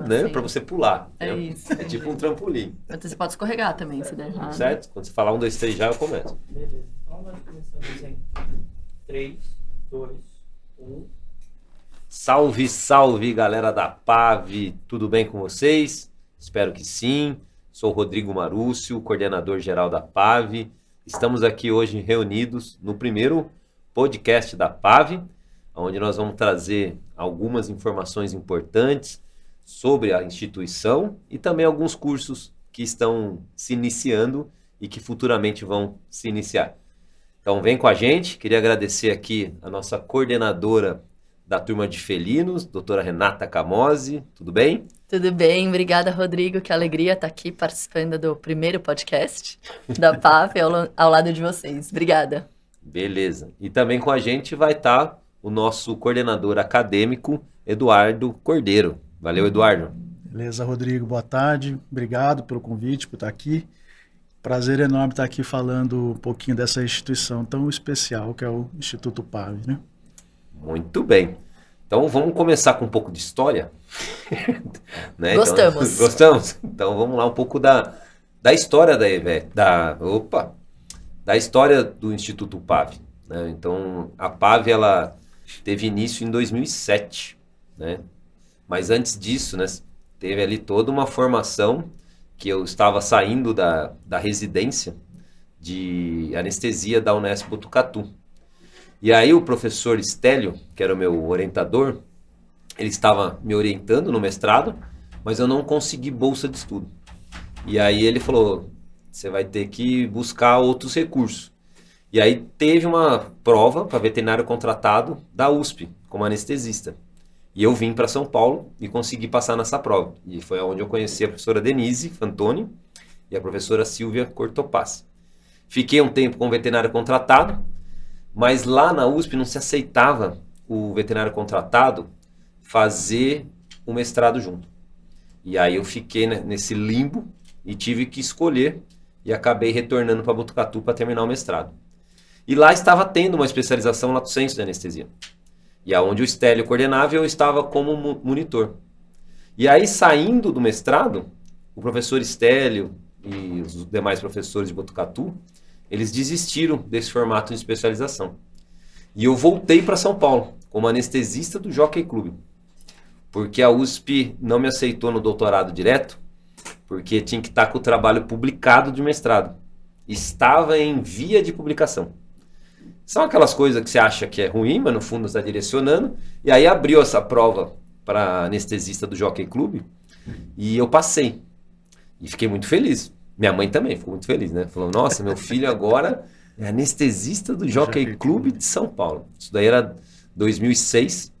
né, para você pular. É né? isso. É tipo um trampolim. Você pode escorregar também, se der errado. Certo? Quando você falar 1, 2, 3 já, eu começo. Beleza. Então nós começamos em 3, 2, 1. Salve, salve, galera da PAV. Tudo bem com vocês? Espero que sim. Sou Rodrigo Marúcio, coordenador geral da PAV. Estamos aqui hoje reunidos no primeiro podcast da PAV, onde nós vamos trazer algumas informações importantes sobre a instituição e também alguns cursos que estão se iniciando e que futuramente vão se iniciar. Então vem com a gente. Queria agradecer aqui a nossa coordenadora da turma de felinos, doutora Renata Camozzi. Tudo bem? Tudo bem, obrigada, Rodrigo. Que alegria estar aqui participando do primeiro podcast da PAV ao lado de vocês. Obrigada. Beleza. E também com a gente vai estar o nosso coordenador acadêmico, Eduardo Cordeiro. Valeu, Eduardo. Beleza, Rodrigo. Boa tarde. Obrigado pelo convite, por estar aqui. Prazer enorme estar aqui falando um pouquinho dessa instituição tão especial que é o Instituto PAV, né? Muito bem. Então vamos começar com um pouco de história. Né? Gostamos. Então, gostamos? Então vamos lá um pouco da história da história do Instituto PAV. Né? Então a PAV ela teve início em 2007, né? Mas antes disso, né, teve ali toda uma formação que eu estava saindo da residência de anestesia da Unesp Botucatu. E aí o professor Estélio, que era o meu orientador, ele estava me orientando no mestrado, mas eu não consegui bolsa de estudo. E aí ele falou, você vai ter que buscar outros recursos. E aí teve uma prova para veterinário contratado da USP, como anestesista. E eu vim para São Paulo e consegui passar nessa prova. E foi onde eu conheci a professora Denise Fantoni e a professora Silvia Cortopassi. Fiquei um tempo com o veterinário contratado, mas lá na USP não se aceitava o veterinário contratado fazer o mestrado junto. E aí eu fiquei nesse limbo e tive que escolher e acabei retornando para Botucatu para terminar o mestrado. E lá estava tendo uma especialização lato sensu de anestesia. E aonde o Estélio coordenava, eu estava como monitor. E aí, saindo do mestrado, o professor Estélio e os demais professores de Botucatu, eles desistiram desse formato de especialização. E eu voltei para São Paulo, como anestesista do Jockey Club. Porque a USP não me aceitou no doutorado direto, porque tinha que estar com o trabalho publicado de mestrado. Estava em via de publicação. São aquelas coisas que você acha que é ruim, mas no fundo está direcionando. E aí abriu essa prova para anestesista do Jockey Club e eu passei. E fiquei muito feliz. Minha mãe também ficou muito feliz, né? Falou, nossa, meu filho agora é anestesista do Jockey Club de São Paulo. Isso daí era 2006.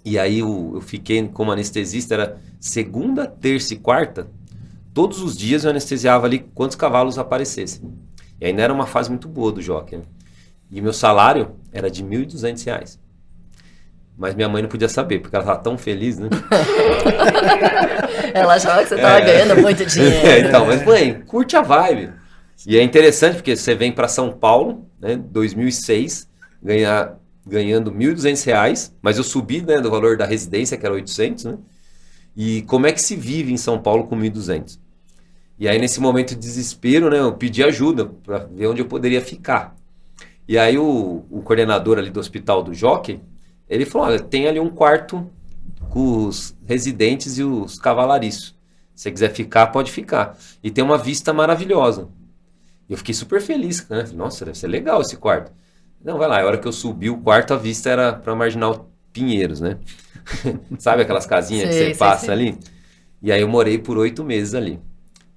E aí eu fiquei como anestesista, era segunda, terça e quarta. Todos os dias eu anestesiava ali quantos cavalos aparecessem. E ainda era uma fase muito boa do Jockey, né? E meu salário era de R$ 1.200. Mas minha mãe não podia saber, porque ela estava tão feliz, né? Ela achava que você estava ganhando muito dinheiro. Então, mas mãe, curte a vibe. E é interessante porque você vem para São Paulo, né, 2006, ganhando R$ 1.200, mas eu subi, né, do valor da residência, que era 800, né? E como é que se vive em São Paulo com 1.200? E aí, nesse momento de desespero, né, eu pedi ajuda para ver onde eu poderia ficar. E aí o coordenador ali do hospital do Jockey, ele falou, olha, tem ali um quarto com os residentes e os cavalariços. Se você quiser ficar, pode ficar. E tem uma vista maravilhosa. E eu fiquei super feliz, né? Nossa, deve ser legal esse quarto. Não, vai lá, a hora que eu subi o quarto, a vista era para Marginal Pinheiros, né? Sabe aquelas casinhas que você passa ali? E aí eu morei por 8 meses ali.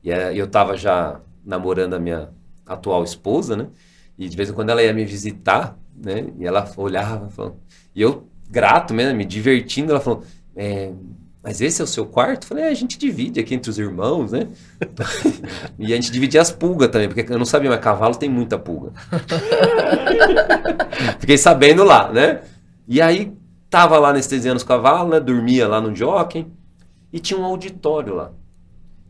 E eu tava já namorando a minha atual esposa, né? E de vez em quando ela ia me visitar, né? E ela olhava, falou, e eu, grato mesmo, me divertindo, ela falou, mas esse é o seu quarto? Eu falei, a gente divide aqui entre os irmãos, né? E a gente dividia as pulgas também, porque eu não sabia, mas cavalo tem muita pulga. Fiquei sabendo lá, né? E aí, tava lá anestesiando os cavalos, né? Dormia lá no Jockey, e tinha um auditório lá.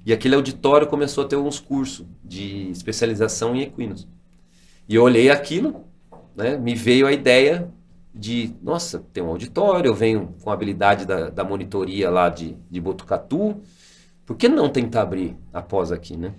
E aquele auditório começou a ter uns cursos de especialização em equinos. E eu olhei aquilo, né, me veio a ideia nossa, tem um auditório, eu venho com a habilidade da monitoria lá de Botucatu, por que não tentar abrir a pós aqui, né?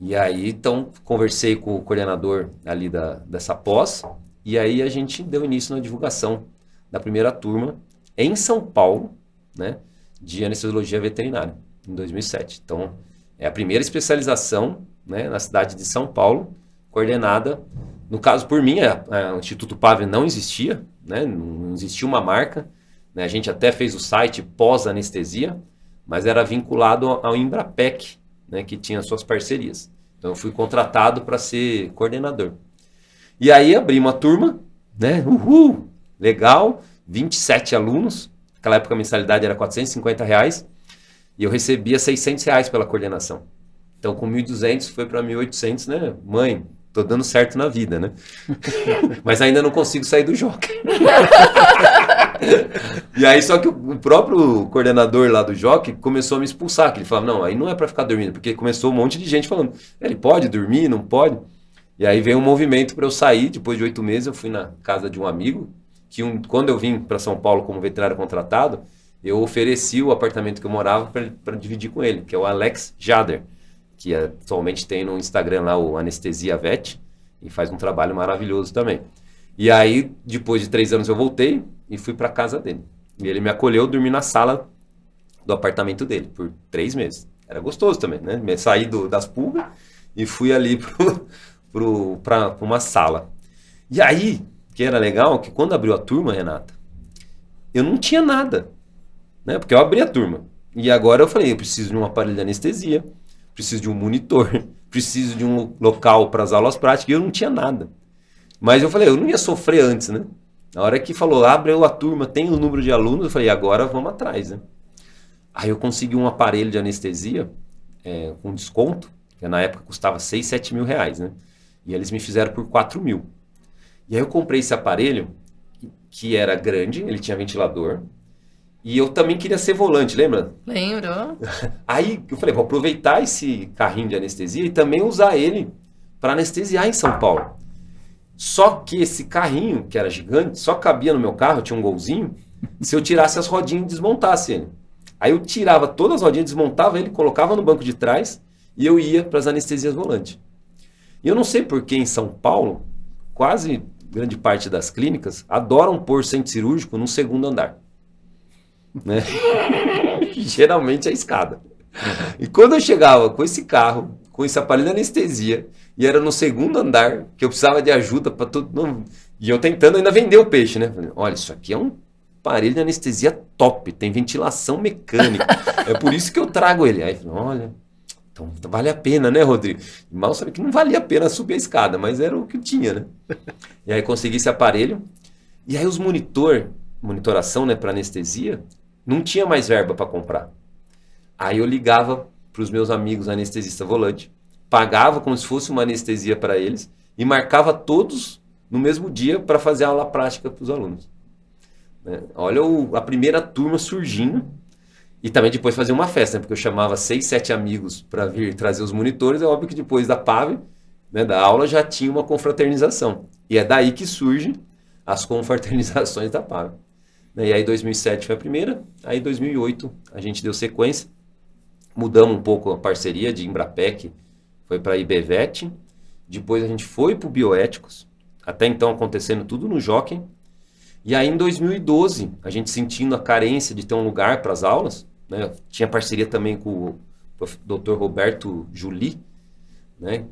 E aí, então, conversei com o coordenador ali dessa pós, e aí a gente deu início na divulgação da primeira turma em São Paulo, né, de anestesiologia veterinária, em 2007. Então, é a primeira especialização, né, na cidade de São Paulo, coordenada, no caso por mim, o Instituto PAV não existia, né, não existia uma marca, né, a gente até fez o site pós-anestesia, mas era vinculado ao Embrapec, né, que tinha suas parcerias. Então eu fui contratado para ser coordenador. E aí abri uma turma, né, legal, 27 alunos, naquela época a mensalidade era R$450, e eu recebia R$600 pela coordenação. Então com 1.200 foi para 1.800, né, mãe, tô dando certo na vida, né? Mas ainda não consigo sair do jockey. E aí só que o próprio coordenador lá do jockey começou a me expulsar, que ele falava, não, aí não é para ficar dormindo, porque começou um monte de gente falando, ele pode dormir, não pode? E aí veio um movimento para eu sair, depois de 8 meses eu fui na casa de um amigo, que quando eu vim para São Paulo como veterinário contratado, eu ofereci o apartamento que eu morava para dividir com ele, que é o Alex Jader, que atualmente tem no Instagram lá o Anestesia Vet, e faz um trabalho maravilhoso também. E aí, depois de 3 anos eu voltei e fui para casa dele. E ele me acolheu, dormi na sala do apartamento dele por 3 meses. Era gostoso também, né? Me saí das pulgas e fui ali para uma sala. E aí, que era legal, que quando abriu a turma, Renata, eu não tinha nada, né? Porque eu abri a turma. E agora eu falei, eu preciso de um aparelho de anestesia, preciso de um monitor, preciso de um local para as aulas práticas, e eu não tinha nada. Mas eu falei, eu não ia sofrer antes, né? Na hora que falou, abre a turma, tem o número de alunos, eu falei, agora vamos atrás, né? Aí eu consegui um aparelho de anestesia com desconto, que na época custava R$6, R$7 mil, né? E eles me fizeram por R$4.000. E aí eu comprei esse aparelho, que era grande, ele tinha ventilador, e eu também queria ser volante, lembra? Lembro. Aí eu falei, vou aproveitar esse carrinho de anestesia e também usar ele para anestesiar em São Paulo. Só que esse carrinho, que era gigante, só cabia no meu carro, tinha um golzinho, se eu tirasse as rodinhas e desmontasse ele. Aí eu tirava todas as rodinhas, desmontava ele, colocava no banco de trás e eu ia para as anestesias volantes. E eu não sei por que em São Paulo, quase grande parte das clínicas adoram pôr centro cirúrgico no 2º andar. Né? Geralmente é a escada. E quando eu chegava com esse carro, com esse aparelho de anestesia, e era no 2º andar, que eu precisava de ajuda para tudo, e eu tentando ainda vender o peixe, né? Falei, olha, isso aqui é um aparelho de anestesia top, tem ventilação mecânica, é por isso que eu trago ele. Aí falei, olha, então vale a pena, né, Rodrigo? Mal sabia que não valia a pena subir a escada, mas era o que eu tinha, né? E aí consegui esse aparelho, e aí os monitoração, né, para anestesia, não tinha mais verba para comprar. Aí eu ligava para os meus amigos anestesistas volante, pagava como se fosse uma anestesia para eles e marcava todos no mesmo dia para fazer aula prática para os alunos. Né? Olha a primeira turma surgindo e também depois fazer uma festa, né? Porque eu chamava 6, 7 amigos para vir trazer os monitores. É óbvio que depois da PAV, né, da aula, já tinha uma confraternização. E é daí que surgem as confraternizações da PAV. E aí 2007 foi a primeira, aí 2008 a gente deu sequência, mudamos um pouco a parceria de Embrapec, foi para a IBVET, depois a gente foi para o Bioéticos, até então acontecendo tudo no Jockey, e aí em 2012, a gente sentindo a carência de ter um lugar para as aulas, né, tinha parceria também com o Dr. Roberto Juli, né,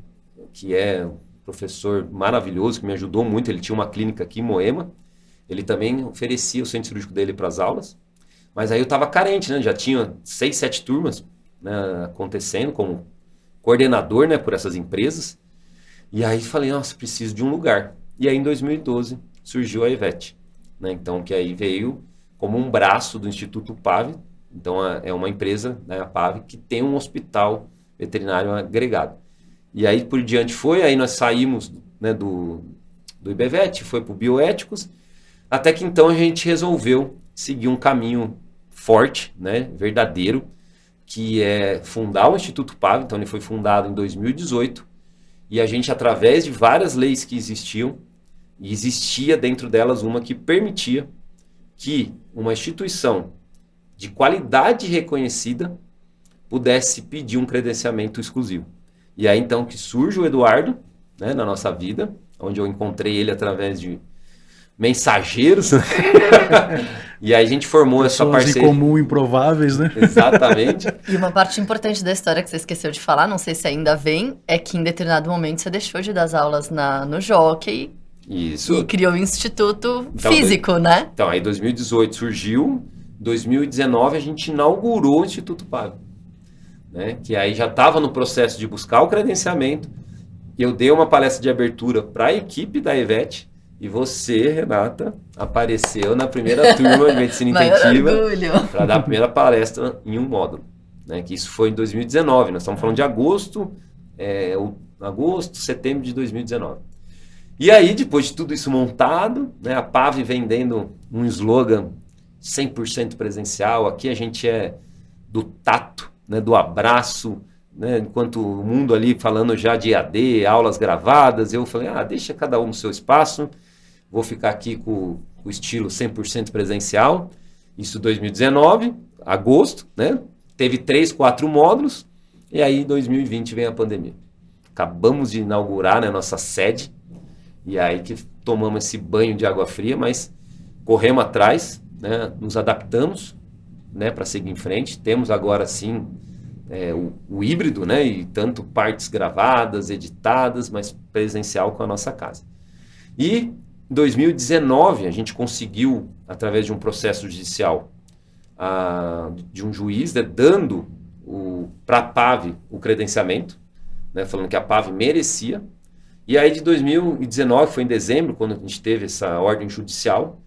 que é um professor maravilhoso, que me ajudou muito, ele tinha uma clínica aqui em Moema, ele também oferecia o centro cirúrgico dele para as aulas, mas aí eu estava carente, né? Já tinha 6, 7 turmas, né, acontecendo como coordenador, né, por essas empresas. E aí falei, nossa, preciso de um lugar. E aí em 2012 surgiu a EVET, né? Então que aí veio como um braço do Instituto PAV. Então é uma empresa, né, a PAV, que tem um hospital veterinário agregado. E aí por diante aí nós saímos, né, do IBVET, foi para o Bioéticos. Até que então a gente resolveu seguir um caminho forte, né, verdadeiro, que é fundar o Instituto PAV. Então ele foi fundado em 2018 e a gente, através de várias leis que existiam, E existia dentro delas uma que permitia que uma instituição de qualidade reconhecida pudesse pedir um credenciamento exclusivo. E aí então que surge o Eduardo, né, na nossa vida, onde eu encontrei ele através de mensageiros, né? E aí a gente formou essa Pessoas parceria. em comum, improváveis, né? Exatamente. E uma parte importante da história que você esqueceu de falar, não sei se ainda vem, é que em determinado momento você deixou de dar as aulas no Jockey Isso. e criou o Instituto Então, Físico, né? Então, aí 2018 surgiu, 2019 a gente inaugurou o Instituto PAV, né? Que aí já estava no processo de buscar o credenciamento. Eu dei uma palestra de abertura para a equipe da EVET e você, Renata, apareceu na primeira turma de Medicina Maior Intensiva orgulho. para dar a primeira palestra em um módulo, né? Que isso foi em 2019, nós estamos falando de agosto, setembro de 2019. E aí, depois de tudo isso montado, né, a PAV vendendo um slogan 100% presencial, aqui a gente é do tato, né, do abraço, né, enquanto o mundo ali falando já de EAD, aulas gravadas, eu falei, deixa cada um no seu espaço, vou ficar aqui com o estilo 100% presencial, isso 2019, agosto, né, teve 3, 4 módulos, e aí em 2020 vem a pandemia. Acabamos de inaugurar, né, nossa sede, e aí que tomamos esse banho de água fria, mas corremos atrás, né, nos adaptamos, né, para seguir em frente. Temos agora sim o híbrido, né, e tanto partes gravadas, editadas, mas presencial com a nossa casa. E em 2019 a gente conseguiu, através de um processo judicial, de um juiz, né, dando para a PAV o credenciamento, né, falando que a PAV merecia. E aí de 2019, foi em dezembro, quando a gente teve essa ordem judicial,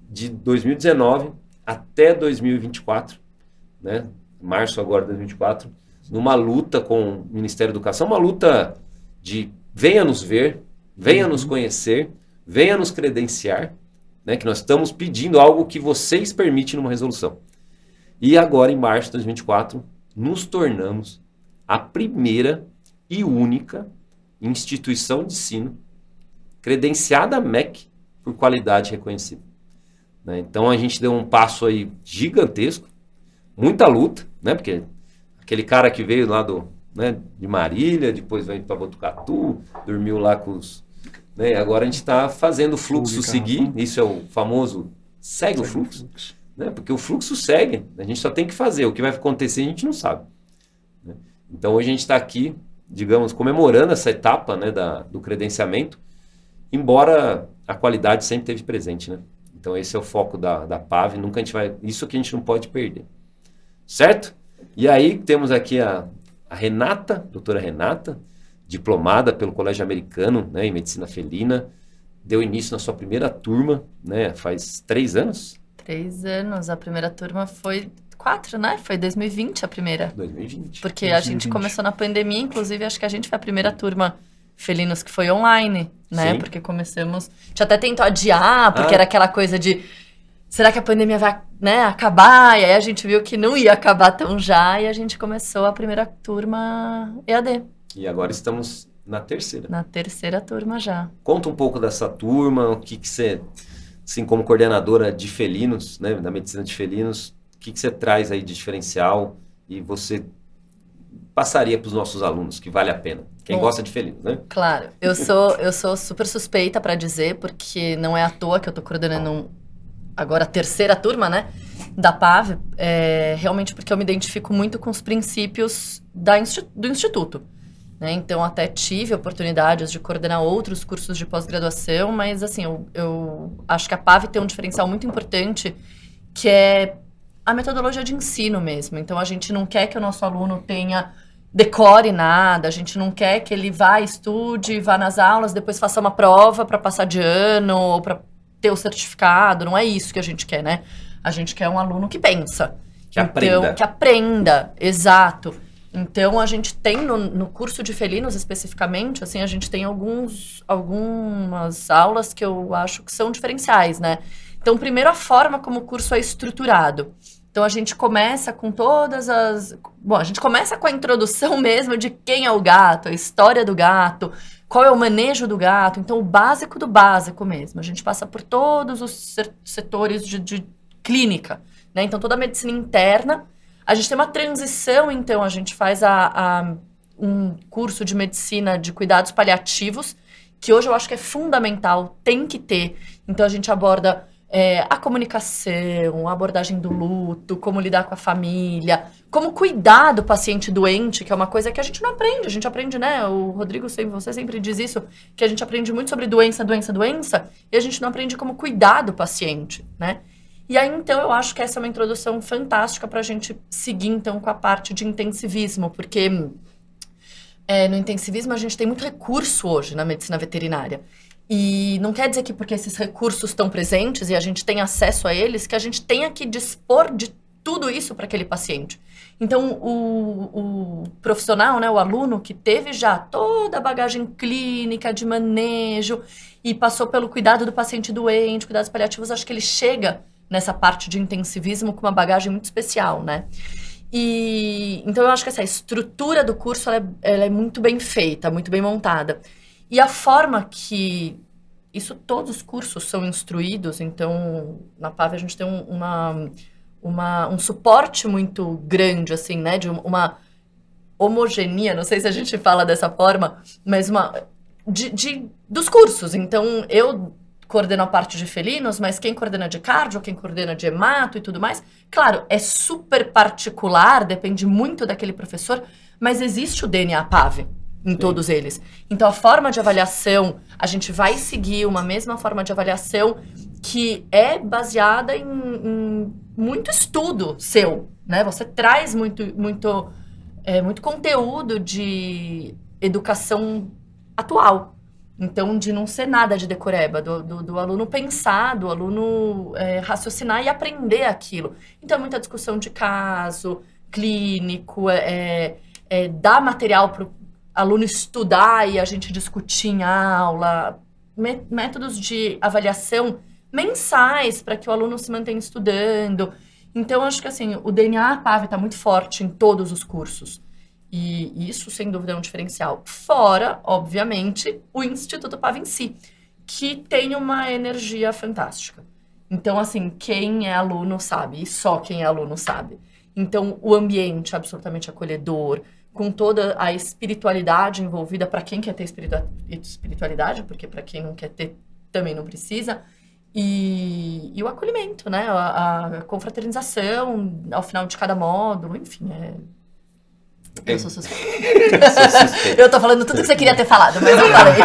de 2019 até 2024, né, março agora de 2024, numa luta com o Ministério da Educação, uma luta de venha nos ver, venha nos conhecer, venha nos credenciar, né, que nós estamos pedindo algo que vocês permitem numa resolução. E agora, em março de 2024, nos tornamos a primeira e única instituição de ensino credenciada MEC por qualidade reconhecida, né? Então a gente deu um passo aí gigantesco, muita luta, né? Porque aquele cara que veio lá de Marília, depois veio para Botucatu, dormiu lá com os, né? Agora a gente está fazendo o fluxo seguir, isso é o famoso segue o fluxo, né? Porque o fluxo segue, a gente só tem que fazer, o que vai acontecer a gente não sabe, né? Então hoje a gente está aqui, digamos, comemorando essa etapa, né, do credenciamento, embora a qualidade sempre esteve presente, né? Então esse é o foco da PAV, nunca a gente vai, isso que a gente não pode perder, certo? E aí temos aqui a Renata, doutora Renata, diplomada pelo Colégio Americano, né, em Medicina Felina, deu início na sua primeira turma, né, faz 3 anos? 3 anos, a primeira turma foi 4, né? Foi 2020 a primeira. 2020. Porque a gente começou na pandemia, inclusive, acho que a gente foi a primeira turma Felinos que foi online, né? Sim. Porque começamos... A gente até tentou adiar, porque era aquela coisa de... Será que a pandemia vai, né, acabar? E aí a gente viu que não ia acabar tão já, e a gente começou a primeira turma EAD. E agora estamos na terceira. Na terceira turma já. Conta um pouco dessa turma, o que você, assim, como coordenadora de felinos, né, da medicina de felinos, o que você traz aí de diferencial e você passaria para os nossos alunos, que vale a pena? Quem gosta de felinos, né? Claro. Eu sou super suspeita para dizer, porque não é à toa que eu tô coordenando agora a terceira turma, né, da PAV, realmente porque eu me identifico muito com os princípios do Instituto, né? Então, até tive oportunidades de coordenar outros cursos de pós-graduação, mas, assim, eu acho que a PAV tem um diferencial muito importante, que é a metodologia de ensino mesmo. Então, a gente não quer que o nosso aluno decore nada, a gente não quer que ele vá, estude, vá nas aulas, depois faça uma prova para passar de ano ou para ter o certificado. Não é isso que a gente quer, né? A gente quer um aluno que pensa. Aprenda. Que aprenda, exato. Então, a gente tem no curso de felinos, especificamente, assim, a gente tem algumas aulas que eu acho que são diferenciais, né? Então, primeiro, a forma como o curso é estruturado. Então, Então a gente começa com todas as... Bom, a gente começa com a introdução mesmo de quem é o gato, a história do gato, qual é o manejo do gato. Então o básico do básico mesmo. A gente passa por todos os setores de clínica, né? Então toda a medicina interna. A gente tem uma transição, então a gente faz um curso de medicina de cuidados paliativos, que hoje eu acho que é fundamental, tem que ter. Então a gente aborda a comunicação, a abordagem do luto, como lidar com a família, como cuidar do paciente doente, que é uma coisa que a gente não aprende. A gente aprende, né? O Rodrigo, você sempre diz isso, que a gente aprende muito sobre doença, e a gente não aprende como cuidar do paciente, né? E aí, então, eu acho que essa é uma introdução fantástica para a gente seguir, então, com a parte de intensivismo, porque no intensivismo a gente tem muito recurso hoje na medicina veterinária. E não quer dizer que porque esses recursos estão presentes e a gente tem acesso a eles, que a gente tenha que dispor de tudo isso para aquele paciente. Então, o profissional, né, o aluno que teve já toda a bagagem clínica de manejo e passou pelo cuidado do paciente doente, cuidados paliativos, acho que ele chega nessa parte de intensivismo com uma bagagem muito especial, né? E então eu acho que essa estrutura do curso ela é muito bem feita, muito bem montada. E a forma que todos os cursos são instruídos, então na PAV a gente tem um suporte muito grande, assim, né? De uma homogeneia, não sei se a gente fala dessa forma, mas dos cursos. Então eu coordeno a parte de felinos, mas quem coordena de cardio, quem coordena de hemato e tudo mais, claro, é super particular, depende muito daquele professor, mas existe o DNA PAV em todos eles. Então, a forma de avaliação, a gente vai seguir uma mesma forma de avaliação que é baseada em muito estudo seu, né? Você traz muito conteúdo de educação atual. Então, de não ser nada de decoreba, do aluno pensar, do aluno raciocinar e aprender aquilo. Então, é muita discussão de caso, clínico, dar material para o aluno estudar e a gente discutir em aula, métodos de avaliação mensais para que o aluno se mantenha estudando. Então, acho que assim, o DNA PAV está muito forte em todos os cursos. E isso, sem dúvida, é um diferencial. Fora, obviamente, o Instituto PAV em si, que tem uma energia fantástica. Então, assim, quem é aluno sabe, e só quem é aluno sabe. Então, o ambiente absolutamente acolhedor, com toda a espiritualidade envolvida, para quem quer ter espiritualidade, porque para quem não quer ter, também não precisa. E o acolhimento, né? A confraternização ao final de cada módulo, enfim, Eu sou suspeita. Eu tô falando tudo que você queria ter falado, mas eu falei.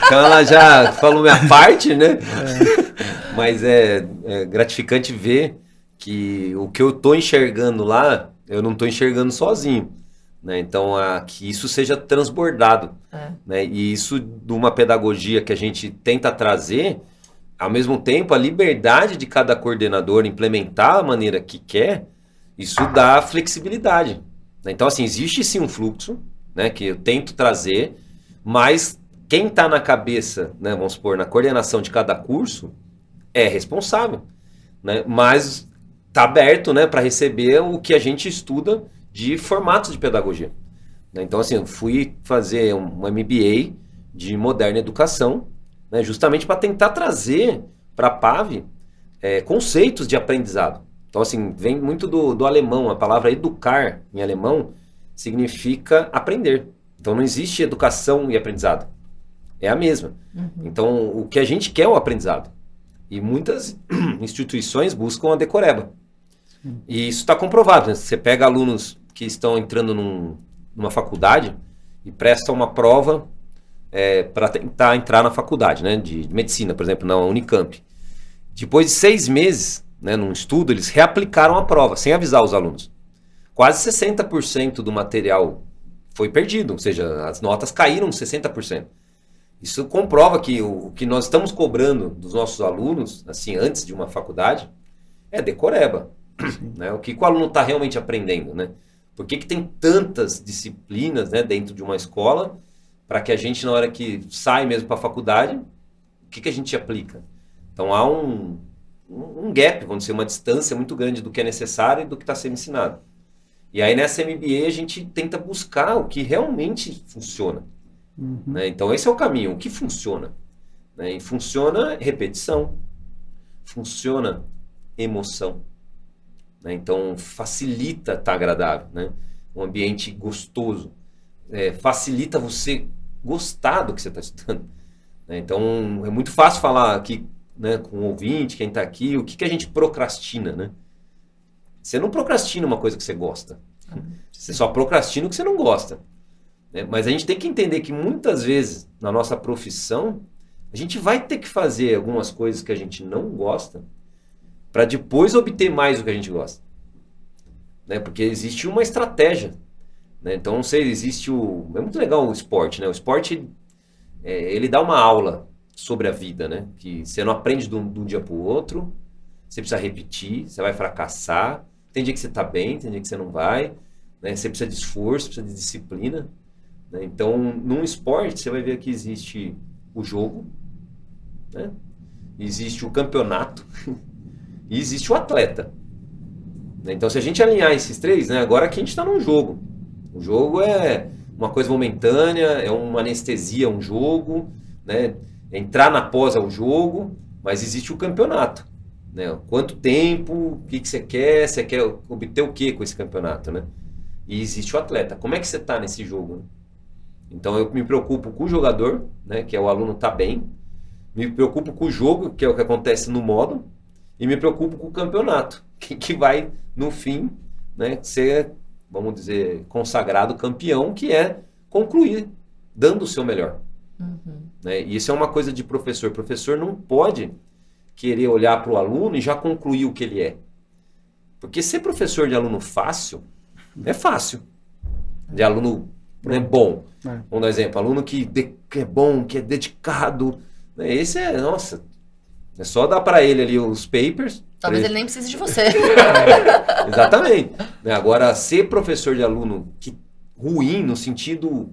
Então ela já falou minha parte, né? Mas é gratificante ver que o que eu tô enxergando lá, eu não tô enxergando sozinho. Né? Então, que isso seja transbordado. Né? E isso de uma pedagogia que a gente tenta trazer, ao mesmo tempo, a liberdade de cada coordenador implementar a maneira que quer, isso dá flexibilidade. Então, assim, existe sim um fluxo, né, que eu tento trazer, mas quem está na cabeça, né, vamos supor, na coordenação de cada curso, é responsável. Né, mas está aberto, né, para receber o que a gente estuda de formatos de pedagogia. Né, então, assim, eu fui fazer um MBA de moderna educação, né, justamente para tentar trazer para a PAV conceitos de aprendizado. Então, assim, vem muito do alemão. A palavra educar, em alemão, significa aprender. Então, não existe educação e aprendizado. É a mesma. Então, o que a gente quer é o aprendizado. E muitas instituições buscam a decoreba. E isso está comprovado. Né? Você pega alunos que estão entrando numa faculdade e prestam uma prova para tentar entrar na faculdade, né? De medicina, por exemplo, na Unicamp. Depois de 6 meses... Né, num estudo, eles reaplicaram a prova, sem avisar os alunos. Quase 60% do material foi perdido, ou seja, as notas caíram 60%. Isso comprova que o que nós estamos cobrando dos nossos alunos, assim, antes de uma faculdade, é decoreba. Né? O que o aluno está realmente aprendendo, né? Por que tem tantas disciplinas, né, dentro de uma escola, para que a gente, na hora que sai mesmo para a faculdade, o que a gente aplica? Então, há um gap, vamos dizer, uma distância muito grande do que é necessário e do que está sendo ensinado. E aí nessa MBA a gente tenta buscar o que realmente funciona. Né? Então esse é o caminho, o que funciona. Né? E funciona repetição, funciona emoção. Né? Então facilita estar agradável, né? Um ambiente gostoso, facilita você gostar do que você está estudando. Né? Então é muito fácil falar aqui, né, com o ouvinte, quem está aqui, o que a gente procrastina, né? Você não procrastina uma coisa que você gosta. Você só procrastina o que você não gosta. Né? Mas a gente tem que entender que muitas vezes, na nossa profissão, a gente vai ter que fazer algumas coisas que a gente não gosta para depois obter mais do que a gente gosta. Né? Porque existe uma estratégia. Né? Então, não sei, existe o... É muito legal o esporte, né? O esporte, ele dá uma aula sobre a vida, né? Que você não aprende de um dia para o outro, você precisa repetir, você vai fracassar, tem dia que você está bem, tem dia que você não vai, né? Você precisa de esforço, precisa de disciplina. Né? Então, num esporte, você vai ver que existe o jogo, né? Existe o campeonato e existe o atleta. Então, se a gente alinhar esses três, né? Agora aqui a gente está num jogo. O jogo é uma coisa momentânea, é uma anestesia, um jogo, né? Entrar na pós é o jogo, mas existe o campeonato. Né? Quanto tempo, o que você quer obter o que com esse campeonato, né? E existe o atleta. Como é que você está nesse jogo? Né? Então eu me preocupo com o jogador, né? Que é o aluno tá bem, me preocupo com o jogo, que é o que acontece no módulo, e me preocupo com o campeonato, que vai, no fim, né, ser, vamos dizer, consagrado campeão, que é concluir, dando o seu melhor. Né? E isso é uma coisa de professor. O professor não pode querer olhar para o aluno e já concluir o que ele é. Porque ser professor de aluno fácil, é fácil. De aluno, né, bom. Vamos dar um exemplo. Aluno que é bom, que é dedicado. Né? Esse é, nossa, é só dar para ele ali os papers. Talvez ele nem precise de você. Exatamente. Né? Agora, ser professor de aluno ruim, no sentido...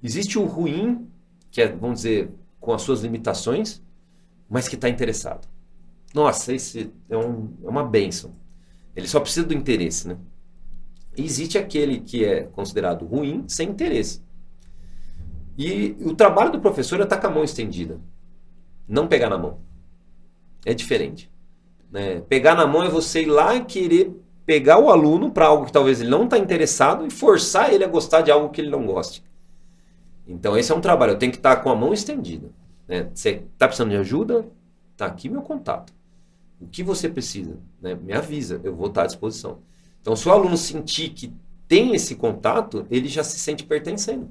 Existe o ruim, que é, vamos dizer, com as suas limitações, mas que está interessado. Nossa, esse é uma bênção. Ele só precisa do interesse, né? E existe aquele que é considerado ruim, sem interesse. E o trabalho do professor é estar com a mão estendida. Não pegar na mão. É diferente. Né? Pegar na mão é você ir lá e querer pegar o aluno para algo que talvez ele não está interessado e forçar ele a gostar de algo que ele não goste. Então esse é um trabalho. Eu tenho que estar com a mão estendida. Né? Você está precisando de ajuda? Está aqui meu contato. O que você precisa? Né? Me avisa, eu vou estar à disposição. Então se o aluno sentir que tem esse contato, ele já se sente pertencendo.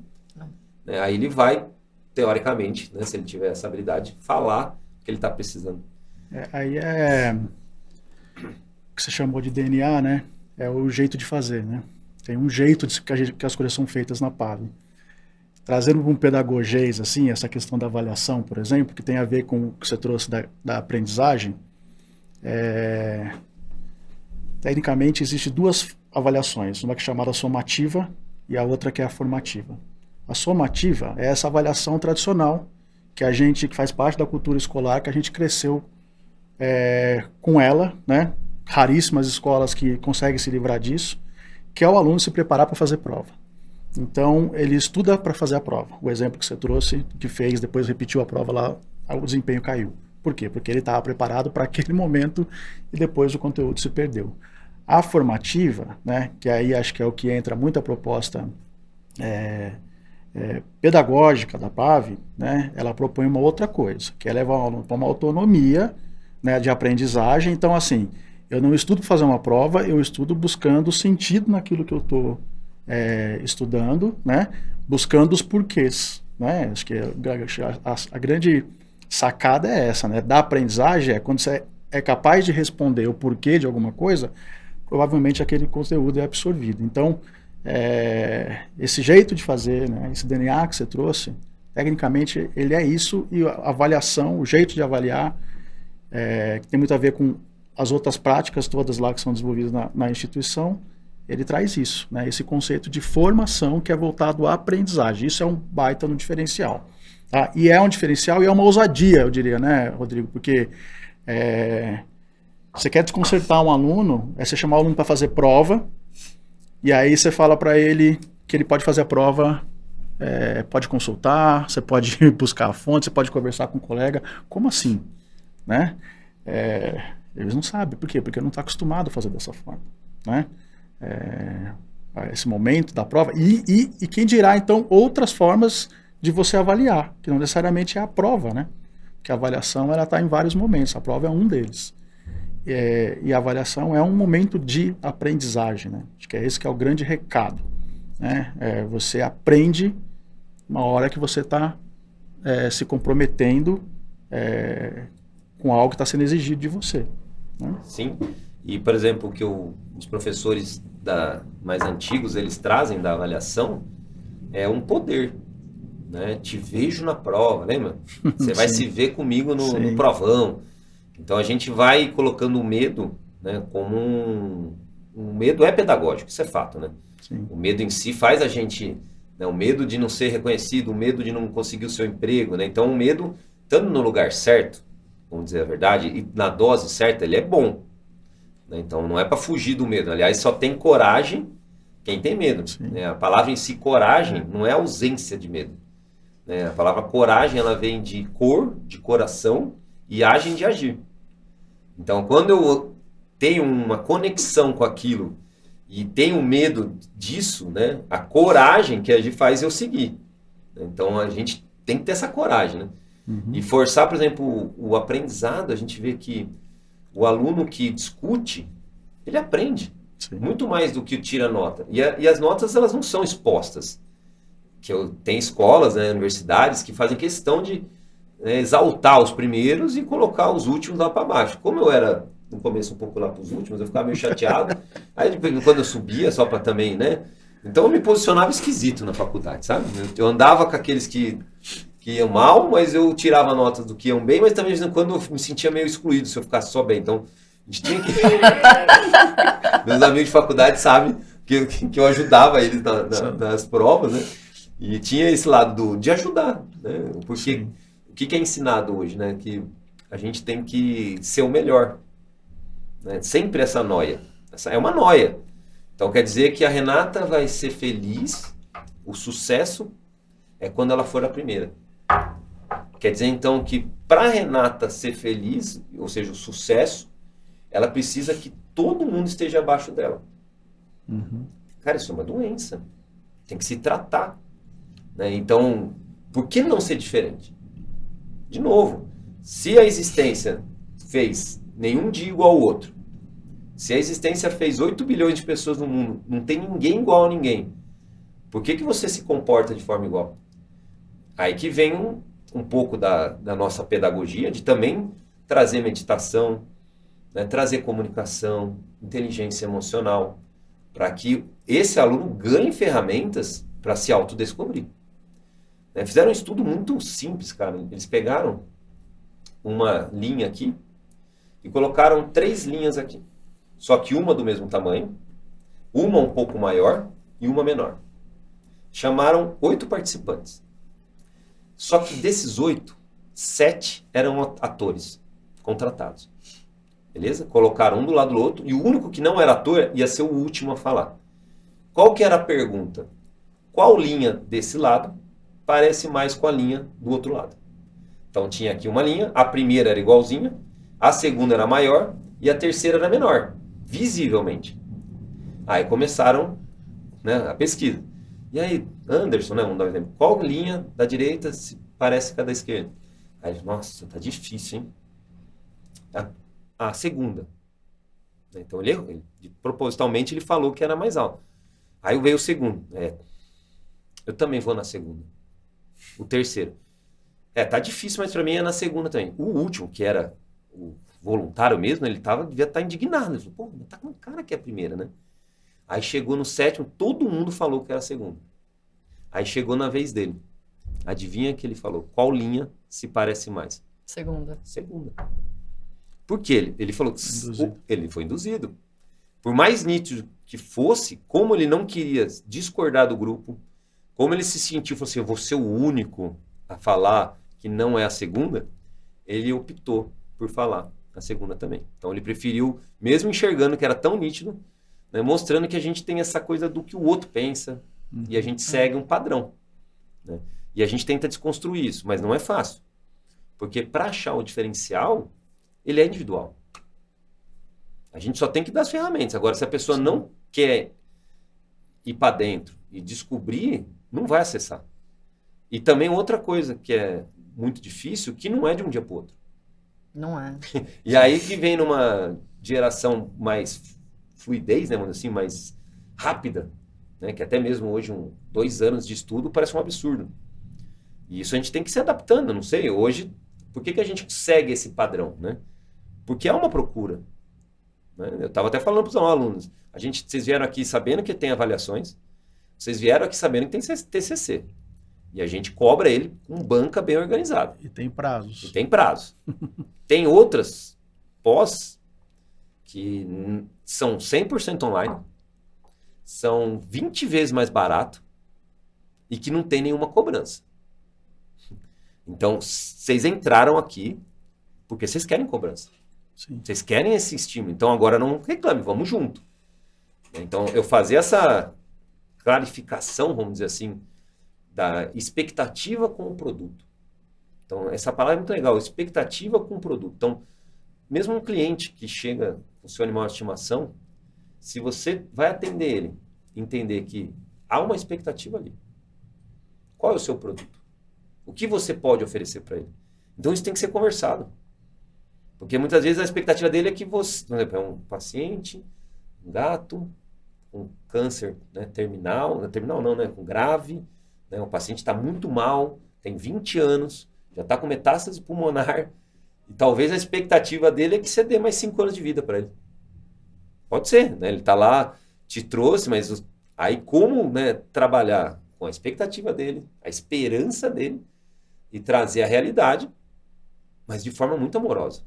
Né? Aí ele vai, teoricamente, né, se ele tiver essa habilidade, falar o que ele está precisando. Aí é o que você chamou de DNA, né? É o jeito de fazer, né? Tem um jeito que as coisas são feitas na PAV. Trazendo para um pedagogês, assim, essa questão da avaliação, por exemplo, que tem a ver com o que você trouxe da aprendizagem, tecnicamente existem duas avaliações, uma que é chamada somativa e a outra que é a formativa. A somativa é essa avaliação tradicional que a gente, que faz parte da cultura escolar, que a gente cresceu com ela, né? Raríssimas escolas que conseguem se livrar disso, que é o aluno se preparar para fazer prova. Então, ele estuda para fazer a prova. O exemplo que você trouxe, que fez, depois repetiu a prova lá, o desempenho caiu. Por quê? Porque ele estava preparado para aquele momento e depois o conteúdo se perdeu. A formativa, né, que aí acho que é o que entra muita proposta pedagógica da PAV, né, ela propõe uma outra coisa, que é levar o aluno para uma autonomia, né, de aprendizagem. Então, assim, eu não estudo para fazer uma prova, eu estudo buscando sentido naquilo que eu estou estudando, né, buscando os porquês. Né? Acho que a grande sacada é essa, né, da aprendizagem, quando você é capaz de responder o porquê de alguma coisa, provavelmente aquele conteúdo é absorvido. Então, esse jeito de fazer, né, esse DNA que você trouxe, tecnicamente ele é isso, e a avaliação, o jeito de avaliar, que tem muito a ver com as outras práticas todas lá que são desenvolvidas na instituição, ele traz isso, né, esse conceito de formação que é voltado à aprendizagem. Isso é um baita no diferencial. Tá? E é um diferencial e é uma ousadia, eu diria, né, Rodrigo? Porque Você quer desconcertar um aluno, é você chamar o aluno para fazer prova, e aí você fala para ele que ele pode fazer a prova, pode consultar, você pode buscar a fonte, você pode conversar com um colega. Como assim? Né? Eles não sabem. Por quê? Porque não está acostumado a fazer dessa forma. Né? Esse momento da prova. E quem dirá, então, outras formas de você avaliar, que não necessariamente é a prova, né? Que a avaliação está em vários momentos, a prova é um deles. E a avaliação é um momento de aprendizagem, né? Acho que é esse que é o grande recado. Né? Você aprende uma hora que você está se comprometendo com algo que está sendo exigido de você. Né? Sim. E, por exemplo, o que os professores mais antigos, eles trazem da avaliação é um poder. Né? Te vejo na prova, lembra? Você vai se ver comigo no provão. Então a gente vai colocando o medo, né, como um medo pedagógico, isso é fato, né? Sim. O medo em si faz a gente, né, o medo de não ser reconhecido, o medo de não conseguir o seu emprego, né? Então o medo, estando no lugar certo, vamos dizer a verdade, e na dose certa, ele é bom. Né? Então não é para fugir do medo. Aliás, só tem coragem quem tem medo. Né? A palavra em si, coragem, não é ausência de medo. Né? A palavra coragem, ela vem de cor, de coração, e agem de agir. Então, quando eu tenho uma conexão com aquilo e tenho medo disso, né, a coragem que agir faz eu seguir. Então, a gente tem que ter essa coragem. Né? Uhum. E forçar, por exemplo, o aprendizado, a gente vê que o aluno que discute, ele aprende. Sim. Muito mais do que tira nota. E as notas, elas não são expostas. Tem escolas, né, universidades, que fazem questão de exaltar os primeiros e colocar os últimos lá para baixo. Como eu era, no começo, um pouco lá para os últimos, eu ficava meio chateado. Aí, quando eu subia, só para também, né? Então, eu me posicionava esquisito na faculdade, sabe? Eu andava com aqueles que iam mal, mas eu tirava notas do que iam bem, mas também, quando eu me sentia meio excluído se eu ficasse só bem. Então, a gente tinha que... Meus amigos de faculdade sabem que eu ajudava eles nas provas, né? E tinha esse lado de ajudar, né? Porque... Sim. O que é ensinado hoje, né? Que a gente tem que ser o melhor. Né? Sempre essa noia. Essa é uma noia. Então quer dizer que a Renata vai ser feliz, o sucesso é quando ela for a primeira. Quer dizer então que para a Renata ser feliz, ou seja, o sucesso, ela precisa que todo mundo esteja abaixo dela. Uhum. Cara, isso é uma doença. Tem que se tratar. Né? Então, por que não ser diferente? De novo, se a existência fez nenhum dia igual ao outro, se a existência fez 8 bilhões de pessoas no mundo, não tem ninguém igual a ninguém, por que você se comporta de forma igual? Aí que vem um pouco da nossa pedagogia, de também trazer meditação, né, trazer comunicação, inteligência emocional, para que esse aluno ganhe ferramentas para se autodescobrir. Fizeram um estudo muito simples, cara. Eles pegaram uma linha aqui e colocaram 3 linhas aqui. Só que uma do mesmo tamanho, uma um pouco maior e uma menor. Chamaram 8 participantes. Só que desses 8, 7 eram atores contratados. Beleza? Colocaram um do lado do outro e o único que não era ator ia ser o último a falar. Qual que era a pergunta? Qual linha desse lado parece mais com a linha do outro lado? Então tinha aqui uma linha, a primeira era igualzinha, a segunda era maior e a terceira era menor, visivelmente. Aí começaram, né, a pesquisa. E aí, Anderson, né, vamos dar um exemplo, qual linha da direita se parece com a da esquerda? Aí, nossa, tá difícil, hein? A segunda. Então ele propositalmente ele falou que era mais alto. Aí veio o segundo. Eu também vou na segunda. O terceiro. Tá difícil, mas pra mim é na segunda também. O último, que era o voluntário mesmo, ele devia estar indignado. Ele falou, pô, mas tá com cara que é a primeira, né? Aí chegou no sétimo, todo mundo falou que era a segunda. Aí chegou na vez dele. Adivinha que ele falou? Qual linha se parece mais? Segunda. Segunda. Por quê? Ele falou que ele foi induzido. Por mais nítido que fosse, como ele não queria discordar do grupo, como ele se sentiu, falou assim, eu vou ser o único a falar que não é a segunda, ele optou por falar na segunda também. Então ele preferiu, mesmo enxergando que era tão nítido, né, mostrando que a gente tem essa coisa do que o outro pensa e a gente segue um padrão, né? E a gente tenta desconstruir isso, mas não é fácil. Porque para achar o diferencial, ele é individual. A gente só tem que dar as ferramentas. Agora, se a pessoa não quer ir para dentro e descobrir, não vai acessar. E também outra coisa que é muito difícil, que não é de um dia para o outro. Não é. E aí que vem numa geração mais fluidez, né, vamos dizer assim, mais rápida, né, que até mesmo hoje 2 anos de estudo parece um absurdo. E isso a gente tem que se adaptando, não sei, hoje, por que a gente segue esse padrão, né? Porque há uma procura. Né? Eu estava até falando para os alunos, vocês vieram aqui sabendo que tem avaliações, vocês vieram aqui sabendo que tem TCC. E a gente cobra ele com banca bem organizada. E tem prazos. E tem prazo. Tem outras pós que são 100% online, são 20 vezes mais barato e que não tem nenhuma cobrança. Então, vocês entraram aqui porque vocês querem cobrança. Sim. Vocês querem esse estímulo. Então, agora não reclame, vamos junto. Então, eu fazer essa clarificação, vamos dizer assim, da expectativa com o produto. Então, essa palavra é muito legal, expectativa com o produto. Então, mesmo um cliente que chega com o seu animal de estimação, se você vai atender ele, entender que há uma expectativa ali. Qual é o seu produto? O que você pode oferecer para ele? Então, isso tem que ser conversado. Porque muitas vezes a expectativa dele é que você, por exemplo, é um paciente, um gato, com câncer, né, terminal não, né, com grave, né, o paciente está muito mal, tem 20 anos, já está com metástase pulmonar, e talvez a expectativa dele é que você dê mais 5 anos de vida para ele. Pode ser, né? Ele está lá, te trouxe, mas aí como, né, trabalhar com a expectativa dele, a esperança dele, e trazer a realidade, mas de forma muito amorosa.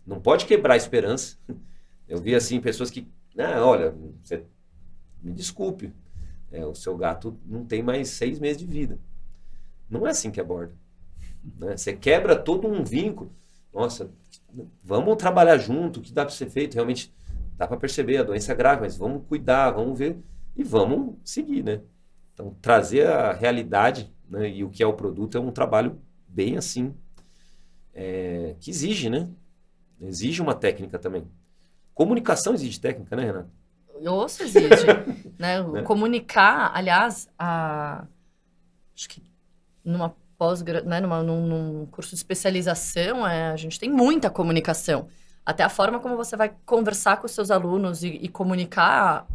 Não pode quebrar a esperança. Eu vi assim pessoas que, olha, você me desculpe, o seu gato não tem mais 6 meses de vida. Não é assim que aborda. Né? Você quebra todo um vínculo. Nossa, vamos trabalhar junto, o que dá para ser feito? Realmente dá para perceber, a doença é grave, mas vamos cuidar, vamos ver e vamos seguir, né? Então, trazer a realidade, né, e o que é o produto é um trabalho bem assim, que exige, né? Exige uma técnica também. Comunicação exige técnica, né, Renato? Eu ouço exige, né? Comunicar, aliás, acho que numa né, num curso de especialização, a gente tem muita comunicação. Até a forma como você vai conversar com os seus alunos e comunicar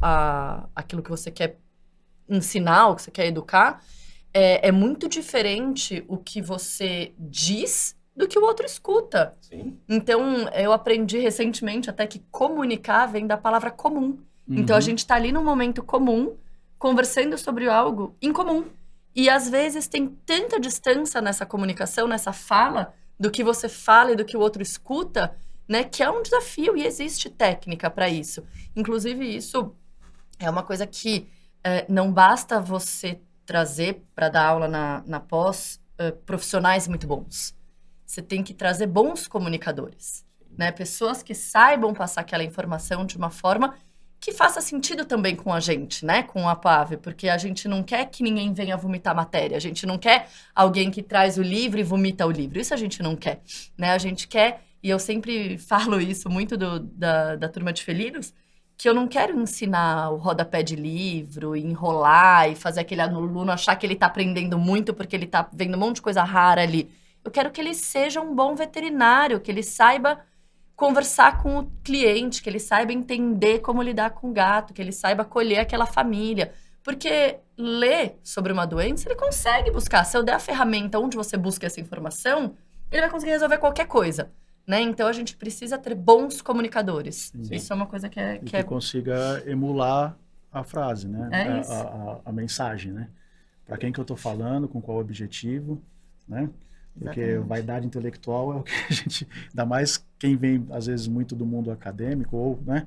aquilo que você quer ensinar, o que você quer educar, é muito diferente o que você diz do que o outro escuta. Sim. Então, eu aprendi recentemente até que comunicar vem da palavra comum. Então, a gente está ali num momento comum, conversando sobre algo em comum. E, às vezes, tem tanta distância nessa comunicação, nessa fala, do que você fala e do que o outro escuta, né, que é um desafio e existe técnica para isso. Inclusive, isso é uma coisa que não basta você trazer para dar aula na pós profissionais muito bons. Você tem que trazer bons comunicadores, né? Pessoas que saibam passar aquela informação de uma forma que faça sentido também com a gente, né? Com a PAV, porque a gente não quer que ninguém venha vomitar matéria, a gente não quer alguém que traz o livro e vomita o livro, isso a gente não quer, né? A gente quer, e eu sempre falo isso muito da turma de felinos, que eu não quero ensinar o rodapé de livro, enrolar e fazer aquele aluno achar que ele tá aprendendo muito porque ele tá vendo um monte de coisa rara ali. Eu quero que ele seja um bom veterinário, que ele saiba conversar com o cliente, que ele saiba entender como lidar com o gato, que ele saiba acolher aquela família. Porque ler sobre uma doença, ele consegue buscar. Se eu der a ferramenta onde você busca essa informação, ele vai conseguir resolver qualquer coisa, né? Então, a gente precisa ter bons comunicadores. Sim. Isso é uma coisa que consiga emular a frase, né? É isso. A mensagem, né? Para quem que eu estou falando, com qual objetivo, né? Porque Exatamente. vaidade intelectual é o que a gente... Ainda mais quem vem, às vezes, muito do mundo acadêmico, ou, né?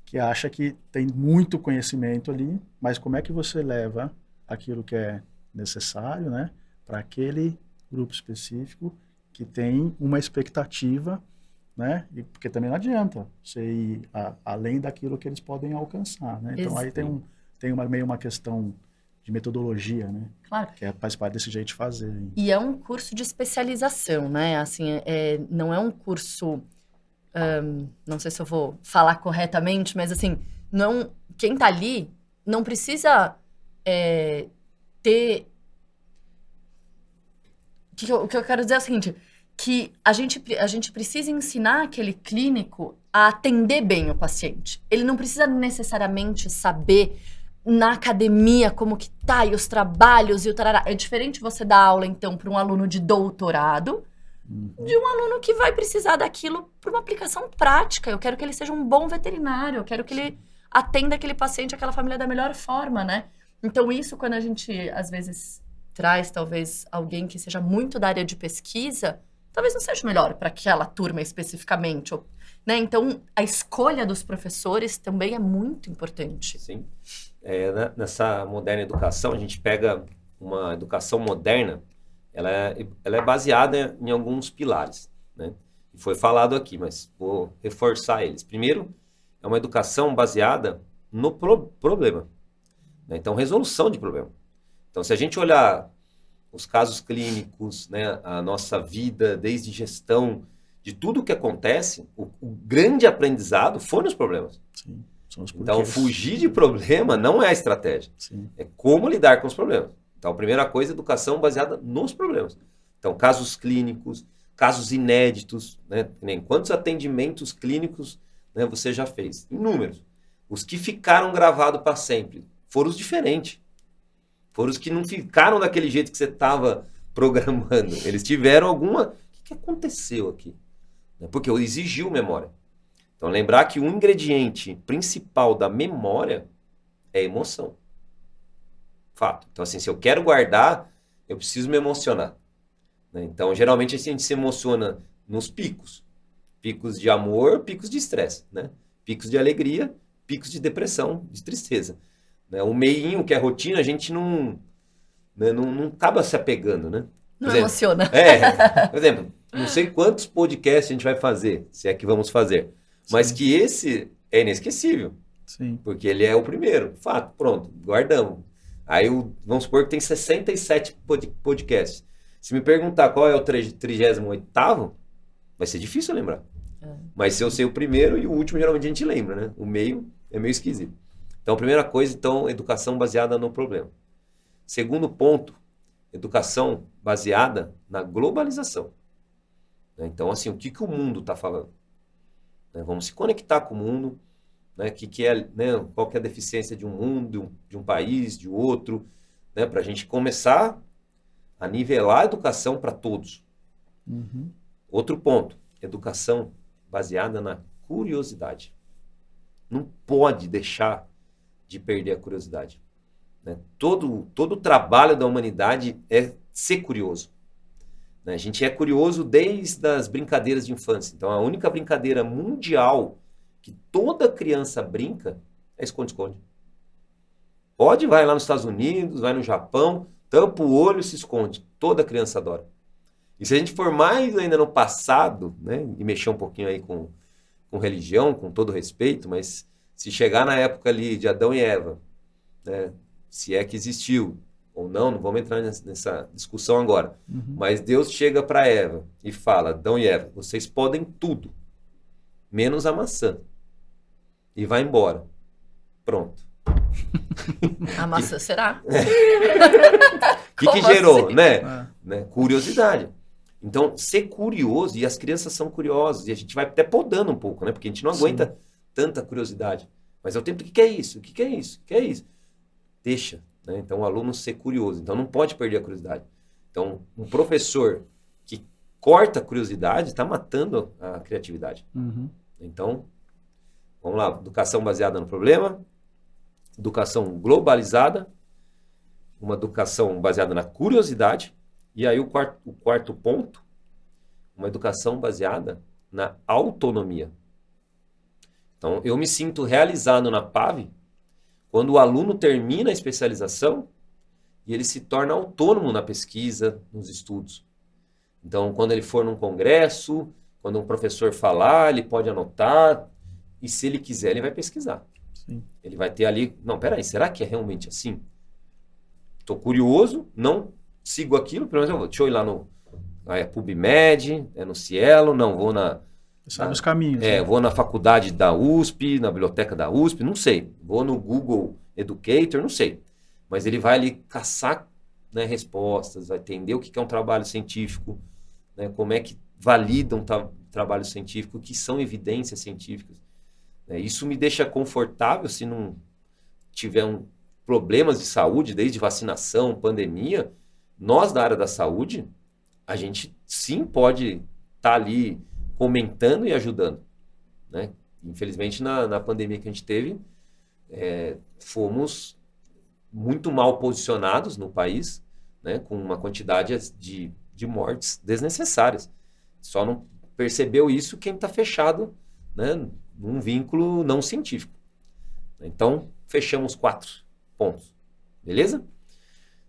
Que acha que tem muito conhecimento ali, mas como é que você leva aquilo que é necessário, né? Para aquele grupo específico que tem uma expectativa né? Porque também não adianta você ir além daquilo que eles podem alcançar, né? Então aí tem meio uma questão de metodologia, né? Claro. Que faz parte desse jeito de fazer. Hein? E é um curso de especialização, né? Assim, não é um curso... não sei se eu vou falar corretamente, mas assim, quem tá ali não precisa ter... O que eu quero dizer é o seguinte, que a gente precisa ensinar aquele clínico a atender bem o paciente. Ele não precisa necessariamente saber na academia como que tá, e os trabalhos, e o tarará. É diferente você dar aula, então, para um aluno de doutorado, de um aluno que vai precisar daquilo para uma aplicação prática. Eu quero que ele seja um bom veterinário, eu quero que ele atenda aquele paciente, aquela família da melhor forma, né? Então, isso, quando a gente, às vezes, traz, talvez, alguém que seja muito da área de pesquisa, talvez não seja melhor para aquela turma especificamente, né? Então, a escolha dos professores também é muito importante. Sim. Nessa moderna educação, a gente pega uma educação moderna, ela é baseada em alguns pilares, né? E foi falado aqui, mas vou reforçar eles. Primeiro, é uma educação baseada no problema, né? Então, resolução de problema. Então, se a gente olhar os casos clínicos, né, a nossa vida, desde gestão, de tudo o que acontece, o grande aprendizado foi nos problemas. Sim. Então, fugir de problema não é a estratégia. Sim. É como lidar com os problemas. Então, a primeira coisa é educação baseada nos problemas. Então, casos clínicos, casos inéditos, né? Quantos atendimentos clínicos, né, você já fez? Inúmeros. Os que ficaram gravados para sempre foram os diferentes. Foram os que não ficaram daquele jeito que você estava programando. Eles tiveram alguma... O que aconteceu aqui? Porque exigiu memória. Então, lembrar que o ingrediente principal da memória é a emoção. Fato. Então, assim, se eu quero guardar, eu preciso me emocionar, né? Então, geralmente, a gente se emociona nos picos. Picos de amor, picos de estresse, né? Picos de alegria, picos de depressão, de tristeza, né? O meinho, que é rotina, a gente não acaba se apegando, né? Não emociona. Por exemplo, não sei quantos podcasts a gente vai fazer, se é que vamos fazer. Mas que esse é inesquecível. Sim. Porque ele é o primeiro. Fato, pronto, guardamos. Aí vamos supor que tem 67 podcasts. Se me perguntar qual é o 38º, vai ser difícil lembrar. Mas se eu sei o primeiro e o último, geralmente a gente lembra, né? O meio é meio esquisito. Então, primeira coisa, educação baseada no problema. Segundo ponto, educação baseada na globalização. Então, assim, o que o mundo está falando? Vamos se conectar com o mundo, né? Qual que é a deficiência de um mundo, de um país, de outro, né? Para a gente começar a nivelar a educação para todos. Uhum. Outro ponto, educação baseada na curiosidade. Não pode deixar de perder a curiosidade, né? Todo o trabalho da humanidade é ser curioso. A gente é curioso desde as brincadeiras de infância. Então, a única brincadeira mundial que toda criança brinca é esconde-esconde. Vai lá nos Estados Unidos, vai no Japão, tampa o olho e se esconde. Toda criança adora. E se a gente for mais ainda no passado, né, e mexer um pouquinho aí com religião, com todo respeito, mas se chegar na época ali de Adão e Eva, né, se é que existiu, ou não vamos entrar nessa discussão agora. Uhum. Mas Deus chega para Eva e fala, Adão e Eva, vocês podem tudo, menos a maçã. E vai embora. Pronto. A maçã será? O que gerou, assim? né? Curiosidade. Então, ser curioso, e as crianças são curiosas, e a gente vai até podando um pouco, né? Porque a gente não aguenta tanta curiosidade. Mas é o tempo, o que é isso? O que é isso? O que é isso? Deixa. Né? Então, o aluno ser curioso. Então, não pode perder a curiosidade. Então, um professor que corta a curiosidade está matando a criatividade. Uhum. Então, vamos lá. Educação baseada no problema. Educação globalizada. Uma educação baseada na curiosidade. E aí, o quarto ponto, uma educação baseada na autonomia. Então, eu me sinto realizado na PAV quando o aluno termina a especialização e ele se torna autônomo na pesquisa, nos estudos. Então, quando ele for num congresso, Quando um professor falar, ele pode anotar, e se ele quiser, ele vai pesquisar. Sim. Ele vai ter ali, não, peraí, será que é realmente assim? Estou curioso, não sigo aquilo, pelo menos deixa eu ir lá no PubMed, no Cielo, não, vou Sabe os caminhos. Né? vou na faculdade da USP, na biblioteca da USP, não sei. Vou no Google Educator, não sei. Mas ele vai ali caçar, né, respostas, vai entender o que é um trabalho científico, né, como é que valida um trabalho científico, o que são evidências científicas. Isso me deixa confortável se não tiver problemas de saúde, desde vacinação, pandemia. Nós, da área da saúde, a gente sim pode estar ali comentando e ajudando. Né? Infelizmente, na pandemia que a gente teve, fomos muito mal posicionados no país, né? Com uma quantidade de mortes desnecessárias. Só não percebeu isso quem está fechado, né, num vínculo não científico. Então, fechamos 4 pontos. Beleza?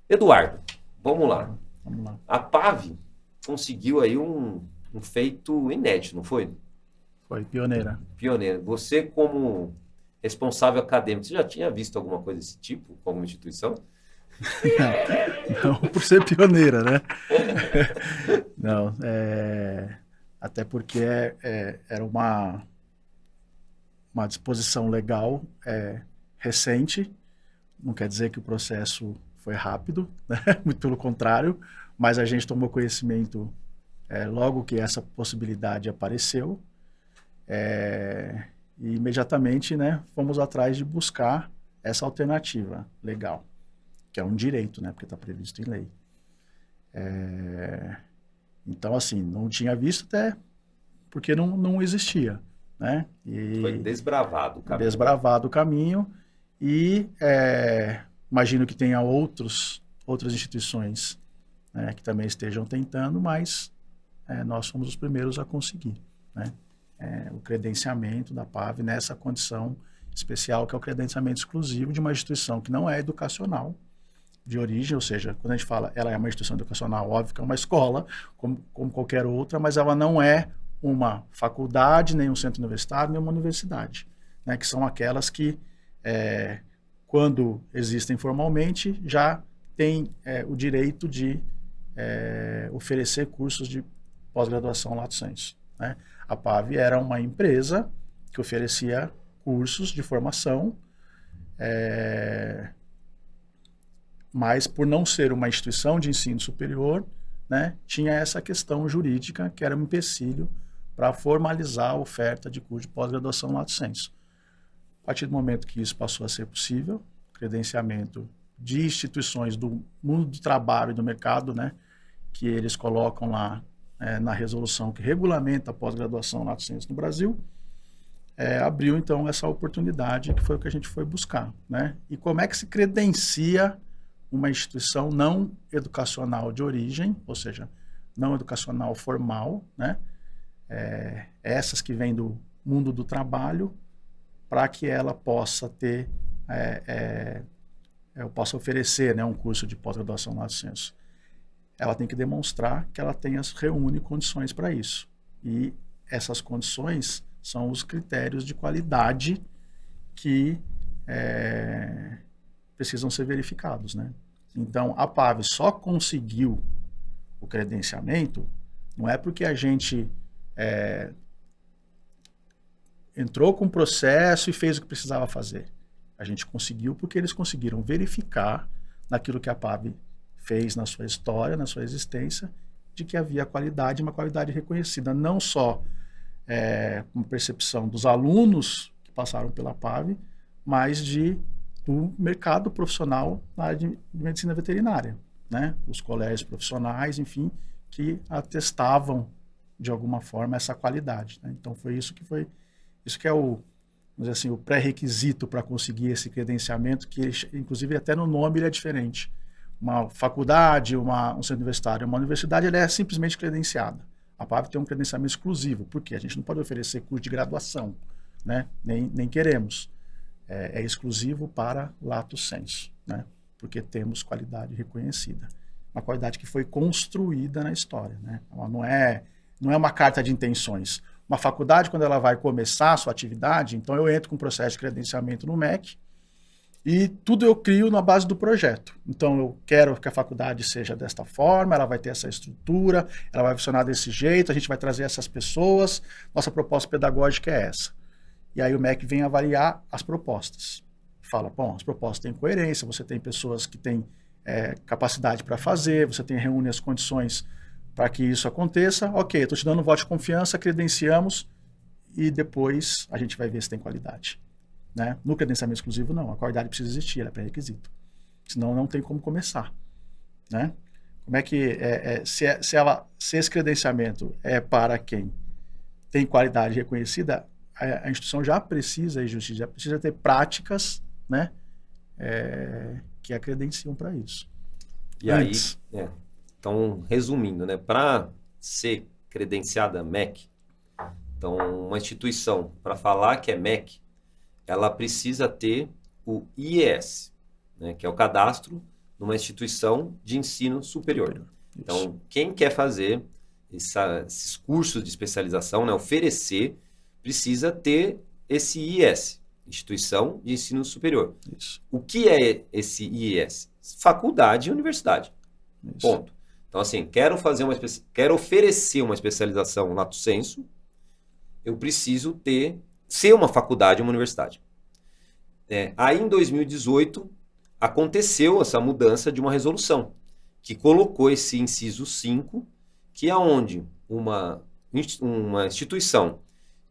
Eduardo, vamos lá. Vamos lá. A PAV conseguiu aí um feito inédito, não foi? Foi pioneira. Pioneira. Você, como responsável acadêmico, você já tinha visto alguma coisa desse tipo com alguma instituição? Não por ser pioneira, né? Não, até porque era uma disposição legal recente, não quer dizer que o processo foi rápido, né? Muito pelo contrário, mas a gente tomou conhecimento logo que essa possibilidade apareceu, e imediatamente, né, fomos atrás de buscar essa alternativa legal, que é um direito, né, porque está previsto em lei. Então, assim, não tinha visto até porque não existia, né? E foi desbravado o caminho. Desbravado o caminho e imagino que tenha outras instituições, né, que também estejam tentando, mas nós fomos os primeiros a conseguir, né? O credenciamento da PAV nessa condição especial, que é o credenciamento exclusivo de uma instituição que não é educacional de origem, ou seja, quando a gente fala ela é uma instituição educacional, óbvio que é uma escola, como qualquer outra, mas ela não é uma faculdade, nem um centro universitário, nem uma universidade, né, que são aquelas que, quando existem formalmente, já têm o direito de oferecer cursos de pós-graduação lato sensu, né? A PAV era uma empresa que oferecia cursos de formação, mas por não ser uma instituição de ensino superior, né, tinha essa questão jurídica que era um empecilho para formalizar a oferta de curso de pós-graduação lato sensu. A partir do momento que isso passou a ser possível, credenciamento de instituições do mundo do trabalho e do mercado, né, que eles colocam lá na resolução que regulamenta a pós-graduação lato sensu no Brasil, abriu então essa oportunidade, que foi o que a gente foi buscar, né? E como é que se credencia uma instituição não educacional de origem, ou seja, não educacional formal, né? Essas que vêm do mundo do trabalho, para que ela possa ter, eu possa oferecer, né, um curso de pós-graduação lato sensu. Ela tem que demonstrar que ela reúne condições para isso. E essas condições são os critérios de qualidade que precisam ser verificados, né? Então, a PAV só conseguiu o credenciamento, não é porque a gente entrou com o processo e fez o que precisava fazer. A gente conseguiu porque eles conseguiram verificar naquilo que a PAV fez na sua história, na sua existência, de que havia qualidade, uma qualidade reconhecida, não só com percepção dos alunos que passaram pela PAV, mas do mercado profissional na área de medicina veterinária, né? Os colégios profissionais, enfim, que atestavam de alguma forma essa qualidade, né? Então isso que é vamos dizer assim, o pré-requisito para conseguir esse credenciamento, que inclusive até no nome ele é diferente. Uma faculdade, um centro universitário, uma universidade, ela é simplesmente credenciada. A PAV tem um credenciamento exclusivo, porque a gente não pode oferecer curso de graduação, né? Nem queremos. É exclusivo para lato sensu, né? Porque temos qualidade reconhecida. Uma qualidade que foi construída na história, né? Ela não é Não é uma carta de intenções. Uma faculdade, quando ela vai começar a sua atividade, então eu entro com o processo de credenciamento no MEC e tudo eu crio na base do projeto. Então eu quero que a faculdade seja desta forma, ela vai ter essa estrutura, ela vai funcionar desse jeito, a gente vai trazer essas pessoas, nossa proposta pedagógica é essa. E aí o MEC vem avaliar as propostas. Fala, bom, as propostas têm coerência, você tem pessoas que têm capacidade para fazer, você reúne as condições para que isso aconteça. Ok, estou te dando um voto de confiança, credenciamos e depois a gente vai ver se tem qualidade. Né? No credenciamento exclusivo, não. A qualidade precisa existir, ela é pré-requisito. Senão não tem como começar. Né? Como é que... se esse credenciamento é para quem tem qualidade reconhecida, a instituição já precisa, já precisa ter práticas, né? Que a credenciam para isso. E antes. Aí, então, resumindo, né? Para ser credenciada MEC, então, uma instituição, para falar que é MEC, ela precisa ter o IES, né? Que é o cadastro numa instituição de ensino superior. Então, quem quer fazer esses cursos de especialização, né? Oferecer, precisa ter esse IES, Instituição de Ensino Superior. Isso. O que é esse IES? Faculdade e universidade. Isso. Ponto. Então, assim, quero oferecer uma especialização lato sensu, eu preciso ser uma faculdade ou uma universidade. Aí, em 2018, aconteceu essa mudança de uma resolução, que colocou esse inciso 5, que é onde uma instituição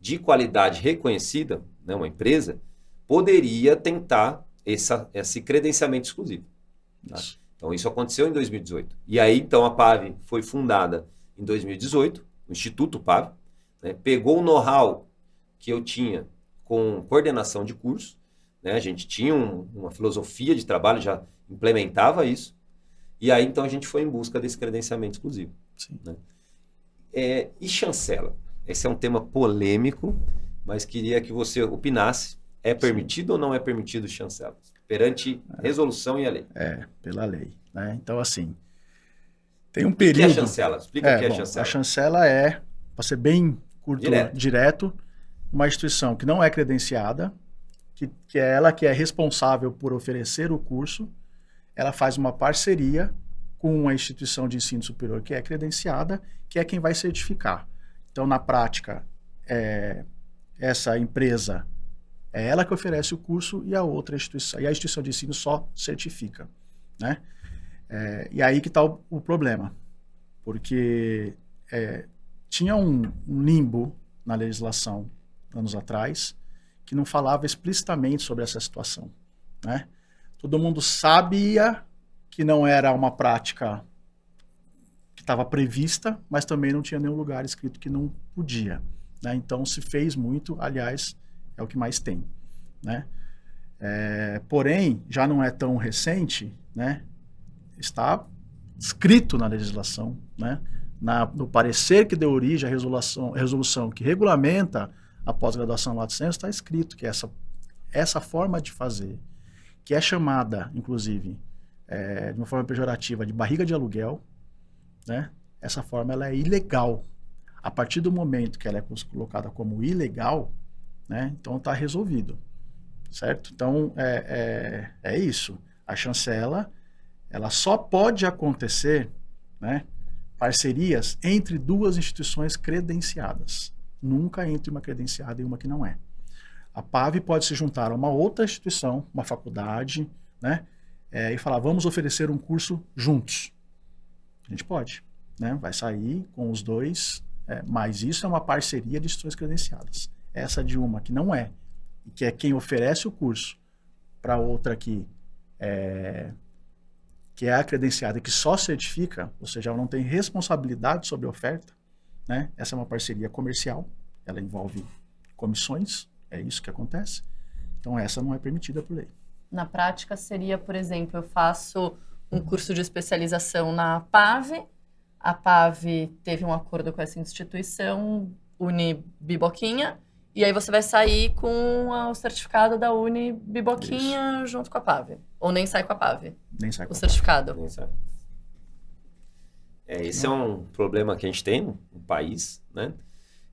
de qualidade reconhecida, né, uma empresa, poderia tentar esse credenciamento exclusivo. Tá? Então, isso aconteceu em 2018. E aí, então, a PAV foi fundada em 2018, o Instituto PAV, né, pegou o know-how que eu tinha com coordenação de curso, né, a gente tinha uma filosofia de trabalho, já implementava isso, e aí, então, a gente foi em busca desse credenciamento exclusivo. Sim. Né? E chancela? Esse é um tema polêmico, mas queria que você opinasse. É permitido ou não é permitido chancela? Perante resolução e a lei. Pela lei. Né? Então, assim, tem um período... O que é chancela? Explica o que é chancela. A chancela para ser bem curto, direto, uma instituição que não é credenciada, que é ela que é responsável por oferecer o curso, ela faz uma parceria com uma instituição de ensino superior que é credenciada, que é quem vai certificar. Então, na prática, essa empresa é ela que oferece o curso e a outra instituição, e a instituição de ensino só certifica. Né? E aí que está o problema, porque tinha um limbo na legislação, anos atrás, que não falava explicitamente sobre essa situação. Né? Todo mundo sabia que não era uma prática que estava prevista, mas também não tinha nenhum lugar escrito que não podia. Né? Então se fez muito, aliás, é o que mais tem. Né? Porém, já não é tão recente, né? Está escrito na legislação, né? No parecer que deu origem à resolução que regulamenta a pós-graduação lato sensu, está escrito que essa forma de fazer, que é chamada, inclusive, de uma forma pejorativa, de barriga de aluguel, né? Essa forma ela é ilegal. A partir do momento que ela é colocada como ilegal, né? Então está resolvido, certo? Então é isso. A chancela ela só pode acontecer, né? Parcerias entre duas instituições credenciadas, nunca entre uma credenciada e uma que não é. A PAV pode se juntar a uma outra instituição, uma faculdade, né? E falar, vamos oferecer um curso juntos. A gente pode, né? Vai sair com os dois, mas isso é uma parceria de instituições credenciadas. Essa de uma que não é, e que é quem oferece o curso, para outra que é a credenciada que só certifica, ou seja, ela não tem responsabilidade sobre a oferta, né? Essa é uma parceria comercial, ela envolve comissões, é isso que acontece. Então essa não é permitida por lei. Na prática seria, por exemplo, eu faço um curso de especialização na PAV, a PAV teve um acordo com essa instituição, Unibiboquinha, e aí você vai sair com o certificado da Unibiboquinha junto com a PAV. Ou nem sai com a PAV. Nem sai com o certificado. Nem sai. Esse é um problema que a gente tem no país, né?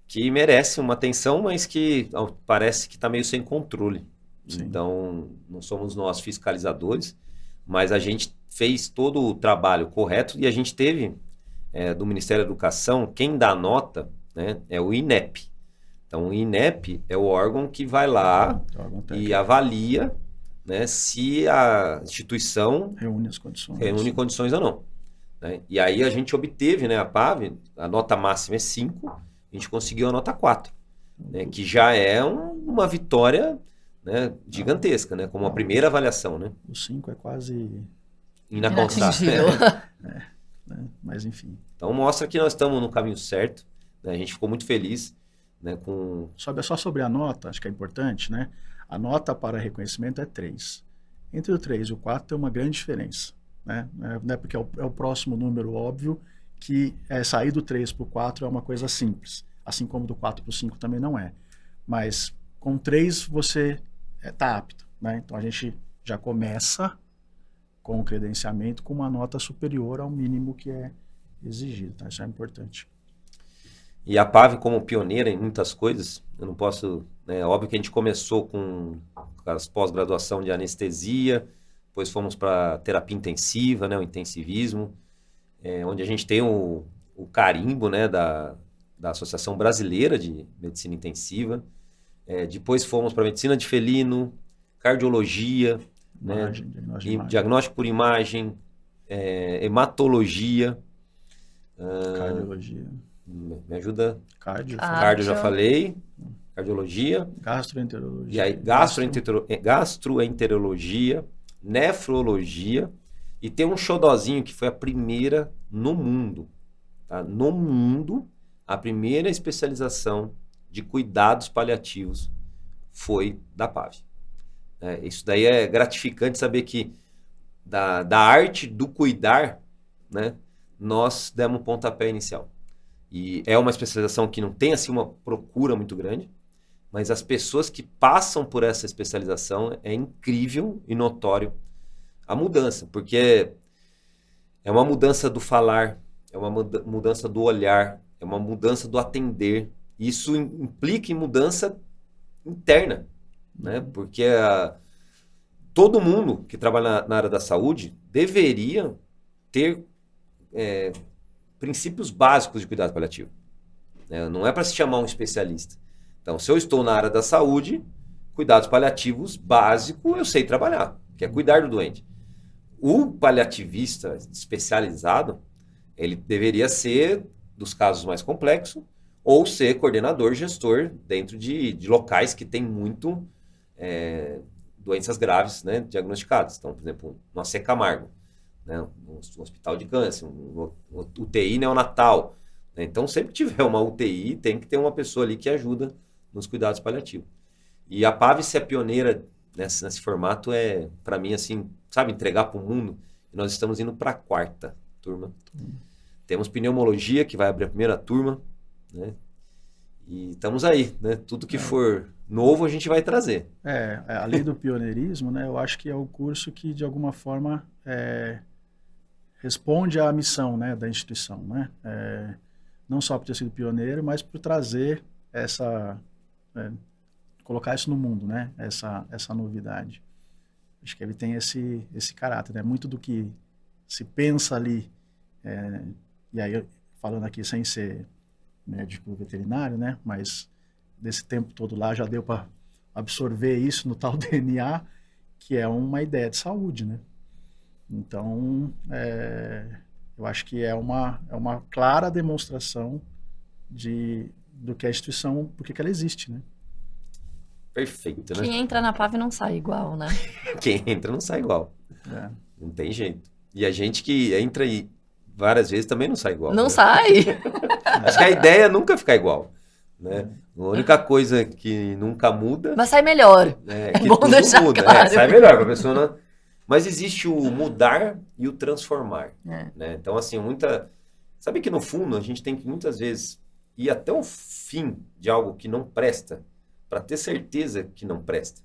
Que merece uma atenção, mas que parece que está meio sem controle. Sim. Então, não somos nós fiscalizadores, mas a gente fez todo o trabalho correto e a gente teve, do Ministério da Educação, quem dá nota, né, é o INEP. Então, o INEP é o órgão que vai lá e avalia, né, se a instituição reúne as condições. Reúne condições ou não. Né? E aí a gente obteve, né, a PAV, a nota máxima é 5, a gente conseguiu a nota 4, né, que já é uma vitória, né, gigantesca, né, como a primeira avaliação. Né? O 5 é quase inalcançável. Né? Mas enfim. Então mostra que nós estamos no caminho certo, né? A gente ficou muito feliz, né, com... Só sobre a nota, acho que é importante, né? A nota para reconhecimento é 3. Entre o 3 e o 4 tem uma grande diferença, né? Não é porque é o próximo número óbvio que sair do 3 para o 4 é uma coisa simples, assim como do 4 para o 5 também não é. Mas com 3 você está apto, né? Então a gente já começa com o credenciamento com uma nota superior ao mínimo que é exigido, tá? Isso é importante. E a PAV, como pioneira em muitas coisas, eu não posso... Né, óbvio que a gente começou com as pós-graduação de anestesia, depois fomos para terapia intensiva, né, o intensivismo, onde a gente tem o carimbo, né, da Associação Brasileira de Medicina Intensiva. Depois fomos para medicina de felino, cardiologia, Imagem, né, diagnóstico por imagem, hematologia. Cardiologia. Me ajuda? Cardio. Cardio já falei. Cardiologia. Gastroenterologia. E aí, gastroenterologia, nefrologia. E tem um xodozinho que foi a primeira no mundo. Tá? No mundo, a primeira especialização de cuidados paliativos foi da PAV. Isso daí é gratificante saber que da arte do cuidar, né, nós demos um pontapé inicial. E é uma especialização que não tem assim uma procura muito grande, mas as pessoas que passam por essa especialização é incrível e notório a mudança, porque é uma mudança do falar, é uma mudança do olhar, é uma mudança do atender. Isso implica em mudança interna, né? Porque todo mundo que trabalha na área da saúde deveria ter princípios básicos de cuidado paliativo. Não é para se chamar um especialista. Então, se eu estou na área da saúde, cuidados paliativos básico eu sei trabalhar, que é cuidar do doente. O paliativista especializado, ele deveria ser dos casos mais complexos ou ser coordenador, gestor dentro de locais que tem muito doenças graves, né, diagnosticadas. Então, por exemplo, no AC Camargo, né, um hospital de câncer, um UTI neonatal. Né? Então, sempre que tiver uma UTI, tem que ter uma pessoa ali que ajuda nos cuidados paliativos. E a PAV ser pioneira nesse formato para mim, assim, sabe, entregar para o mundo. E nós estamos indo para a 4ª turma. Temos pneumologia, que vai abrir a primeira turma, né? E estamos aí, né? Tudo que for novo a gente vai trazer. Além do pioneirismo, né, eu acho que é o curso que, de alguma forma, responde à missão, né, da instituição, né? Não só por ter sido pioneiro, mas por trazer colocar isso no mundo, né? Essa novidade. Acho que ele tem esse caráter, né? Muito do que se pensa ali, e aí falando aqui sem ser médico veterinário, né? Mas desse tempo todo lá já deu para absorver isso no tal DNA, que é uma ideia de saúde, né? Então, eu acho que é uma clara demonstração do que a instituição, por que ela existe, né? Perfeito, né? Quem entra na PAV não sai igual, né? Quem entra não sai igual. Não tem jeito. E a gente que entra aí várias vezes também não sai igual. Não, né? sai! Acho que a ideia é nunca ficar igual. Né? A única coisa que nunca muda... Mas sai melhor. É que bom tudo deixar muda. claro. Sai melhor para a pessoa. Não... Mas existe o mudar e o transformar. Né? Então, assim, sabe que no fundo a gente tem que muitas vezes ir até o fim de algo que não presta para ter certeza que não presta.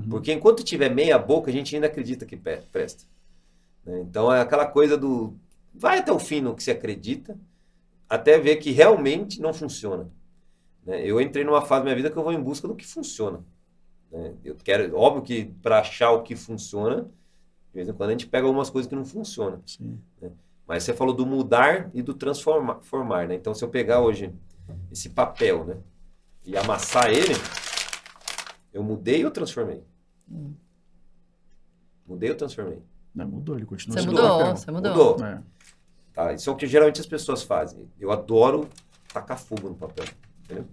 Porque enquanto tiver meia boca, a gente ainda acredita que presta. Né? Então, é aquela coisa vai até o fim no que você acredita, até ver que realmente não funciona. Né? Eu entrei numa fase da minha vida que eu vou em busca do que funciona. Né? Eu quero, óbvio que para achar o que funciona, de vez em quando a gente pega algumas coisas que não funcionam. Sim. Né? Mas você falou do mudar e do transformar. Né? Então, se eu pegar hoje esse papel, né, e amassar ele, eu mudei ou transformei? Mudei ou transformei? Não, mudou, ele continua Você sendo mudou, papel. você mudou. Mudou. É. Tá, isso é o que geralmente as pessoas fazem. Eu adoro tacar fogo no papel, entendeu?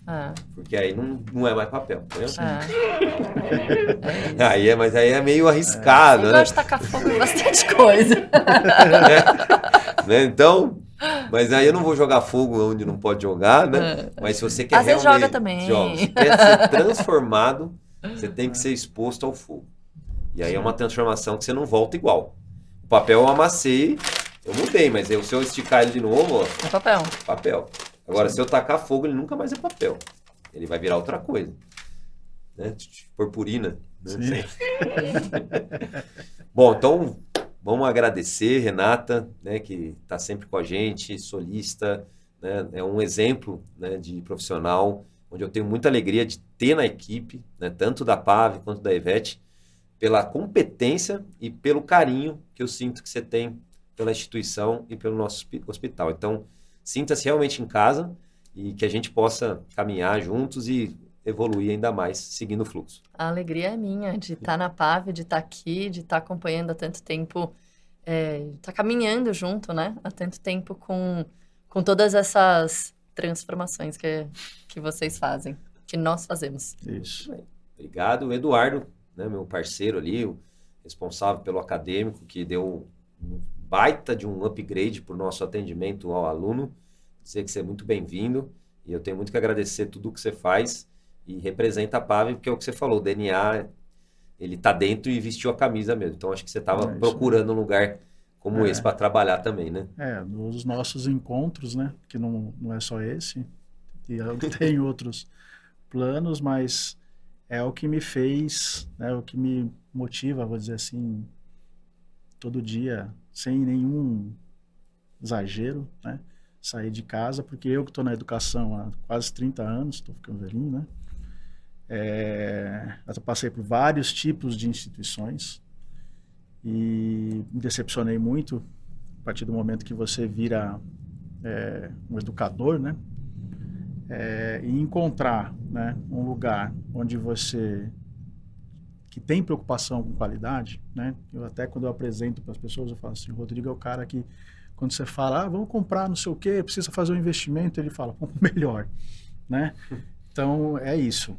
É, Porque aí não é mais papel, entendeu? é. Mas aí é meio arriscado, Eu né? gosto de tacar fogo em bastante coisa. Né? Então, mas aí eu não vou jogar fogo onde não pode jogar, né? Mas se você quer Às vezes realmente... joga também. Se quer ser transformado, você tem que ser exposto ao fogo. E aí é uma transformação que você não volta igual. O papel eu amassei, eu mudei, mas se eu esticar ele de novo, ó, É papel. papel. Agora, se eu tacar fogo, ele nunca mais é papel. Ele vai virar outra coisa. Né? Purpurina. Né? Sim. Bom, então vamos agradecer, Renata, né, que está sempre com a gente, solista, né, é um exemplo, né, de profissional, onde eu tenho muita alegria de ter na equipe, né, tanto da PAV quanto da Ivete, pela competência e pelo carinho que eu sinto que você tem pela instituição e pelo nosso hospital. Então, sinta-se realmente em casa e que a gente possa caminhar juntos e evoluir ainda mais, seguindo o fluxo. A alegria é minha de estar na PAV, de estar aqui, de estar acompanhando há tanto tempo, de estar caminhando junto, né? Há tanto tempo com todas essas transformações que vocês fazem, que nós fazemos. Isso. Obrigado, Eduardo, né, meu parceiro ali, o responsável pelo acadêmico, que deu um baita de um upgrade para o nosso atendimento ao aluno. Dizer que você é muito bem-vindo e eu tenho muito que agradecer tudo o que você faz e representa a PAV, porque é o que você falou, o DNA, ele tá dentro e vestiu a camisa mesmo. Então, acho que você estava procurando um lugar como esse para trabalhar também, né? Nos nossos encontros, né, que não é só esse, e eu tenho outros planos, mas é o que me fez, né, o que me motiva, vou dizer assim, todo dia, sem nenhum exagero, né, sair de casa, porque eu que estou na educação há quase 30 anos, estou ficando velhinho, né, eu passei por vários tipos de instituições e me decepcionei muito a partir do momento que você vira um educador, né, e encontrar, né, um lugar onde você que tem preocupação com qualidade, né, eu até quando eu apresento para as pessoas eu falo assim, o Rodrigo é o cara que quando você fala, vamos comprar não sei o quê, precisa fazer um investimento, ele fala, compra melhor, né, então é isso.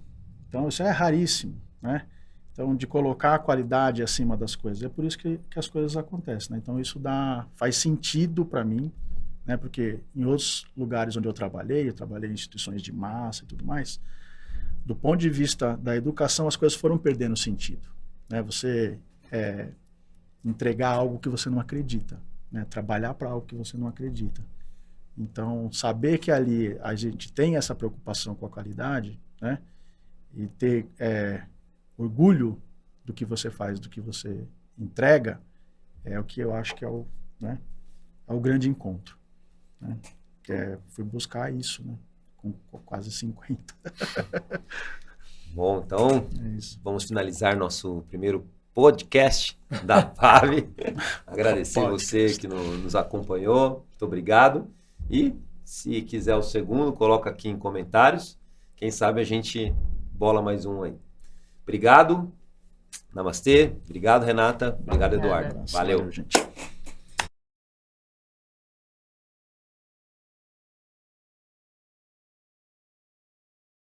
Então, isso é raríssimo, né? Então, de colocar a qualidade acima das coisas. É por isso que as coisas acontecem, né? Então, isso faz sentido para mim, né? Porque em outros lugares onde eu trabalhei em instituições de massa e tudo mais, do ponto de vista da educação, as coisas foram perdendo sentido, né? Você entregar algo que você não acredita, né? Trabalhar para algo que você não acredita. Então, saber que ali a gente tem essa preocupação com a qualidade, né? E ter orgulho do que você faz, do que você entrega, é o que eu acho que é o grande encontro, né? Fui buscar isso, né? Com quase 50. Bom, então Vamos finalizar nosso primeiro podcast da PAV. Agradecer você que nos acompanhou, muito obrigado. E se quiser o segundo, coloca aqui em comentários. Quem sabe a gente bola mais um aí. Obrigado. Namastê. Obrigado, Renata. Obrigado, Eduardo. Valeu, Valeu. gente.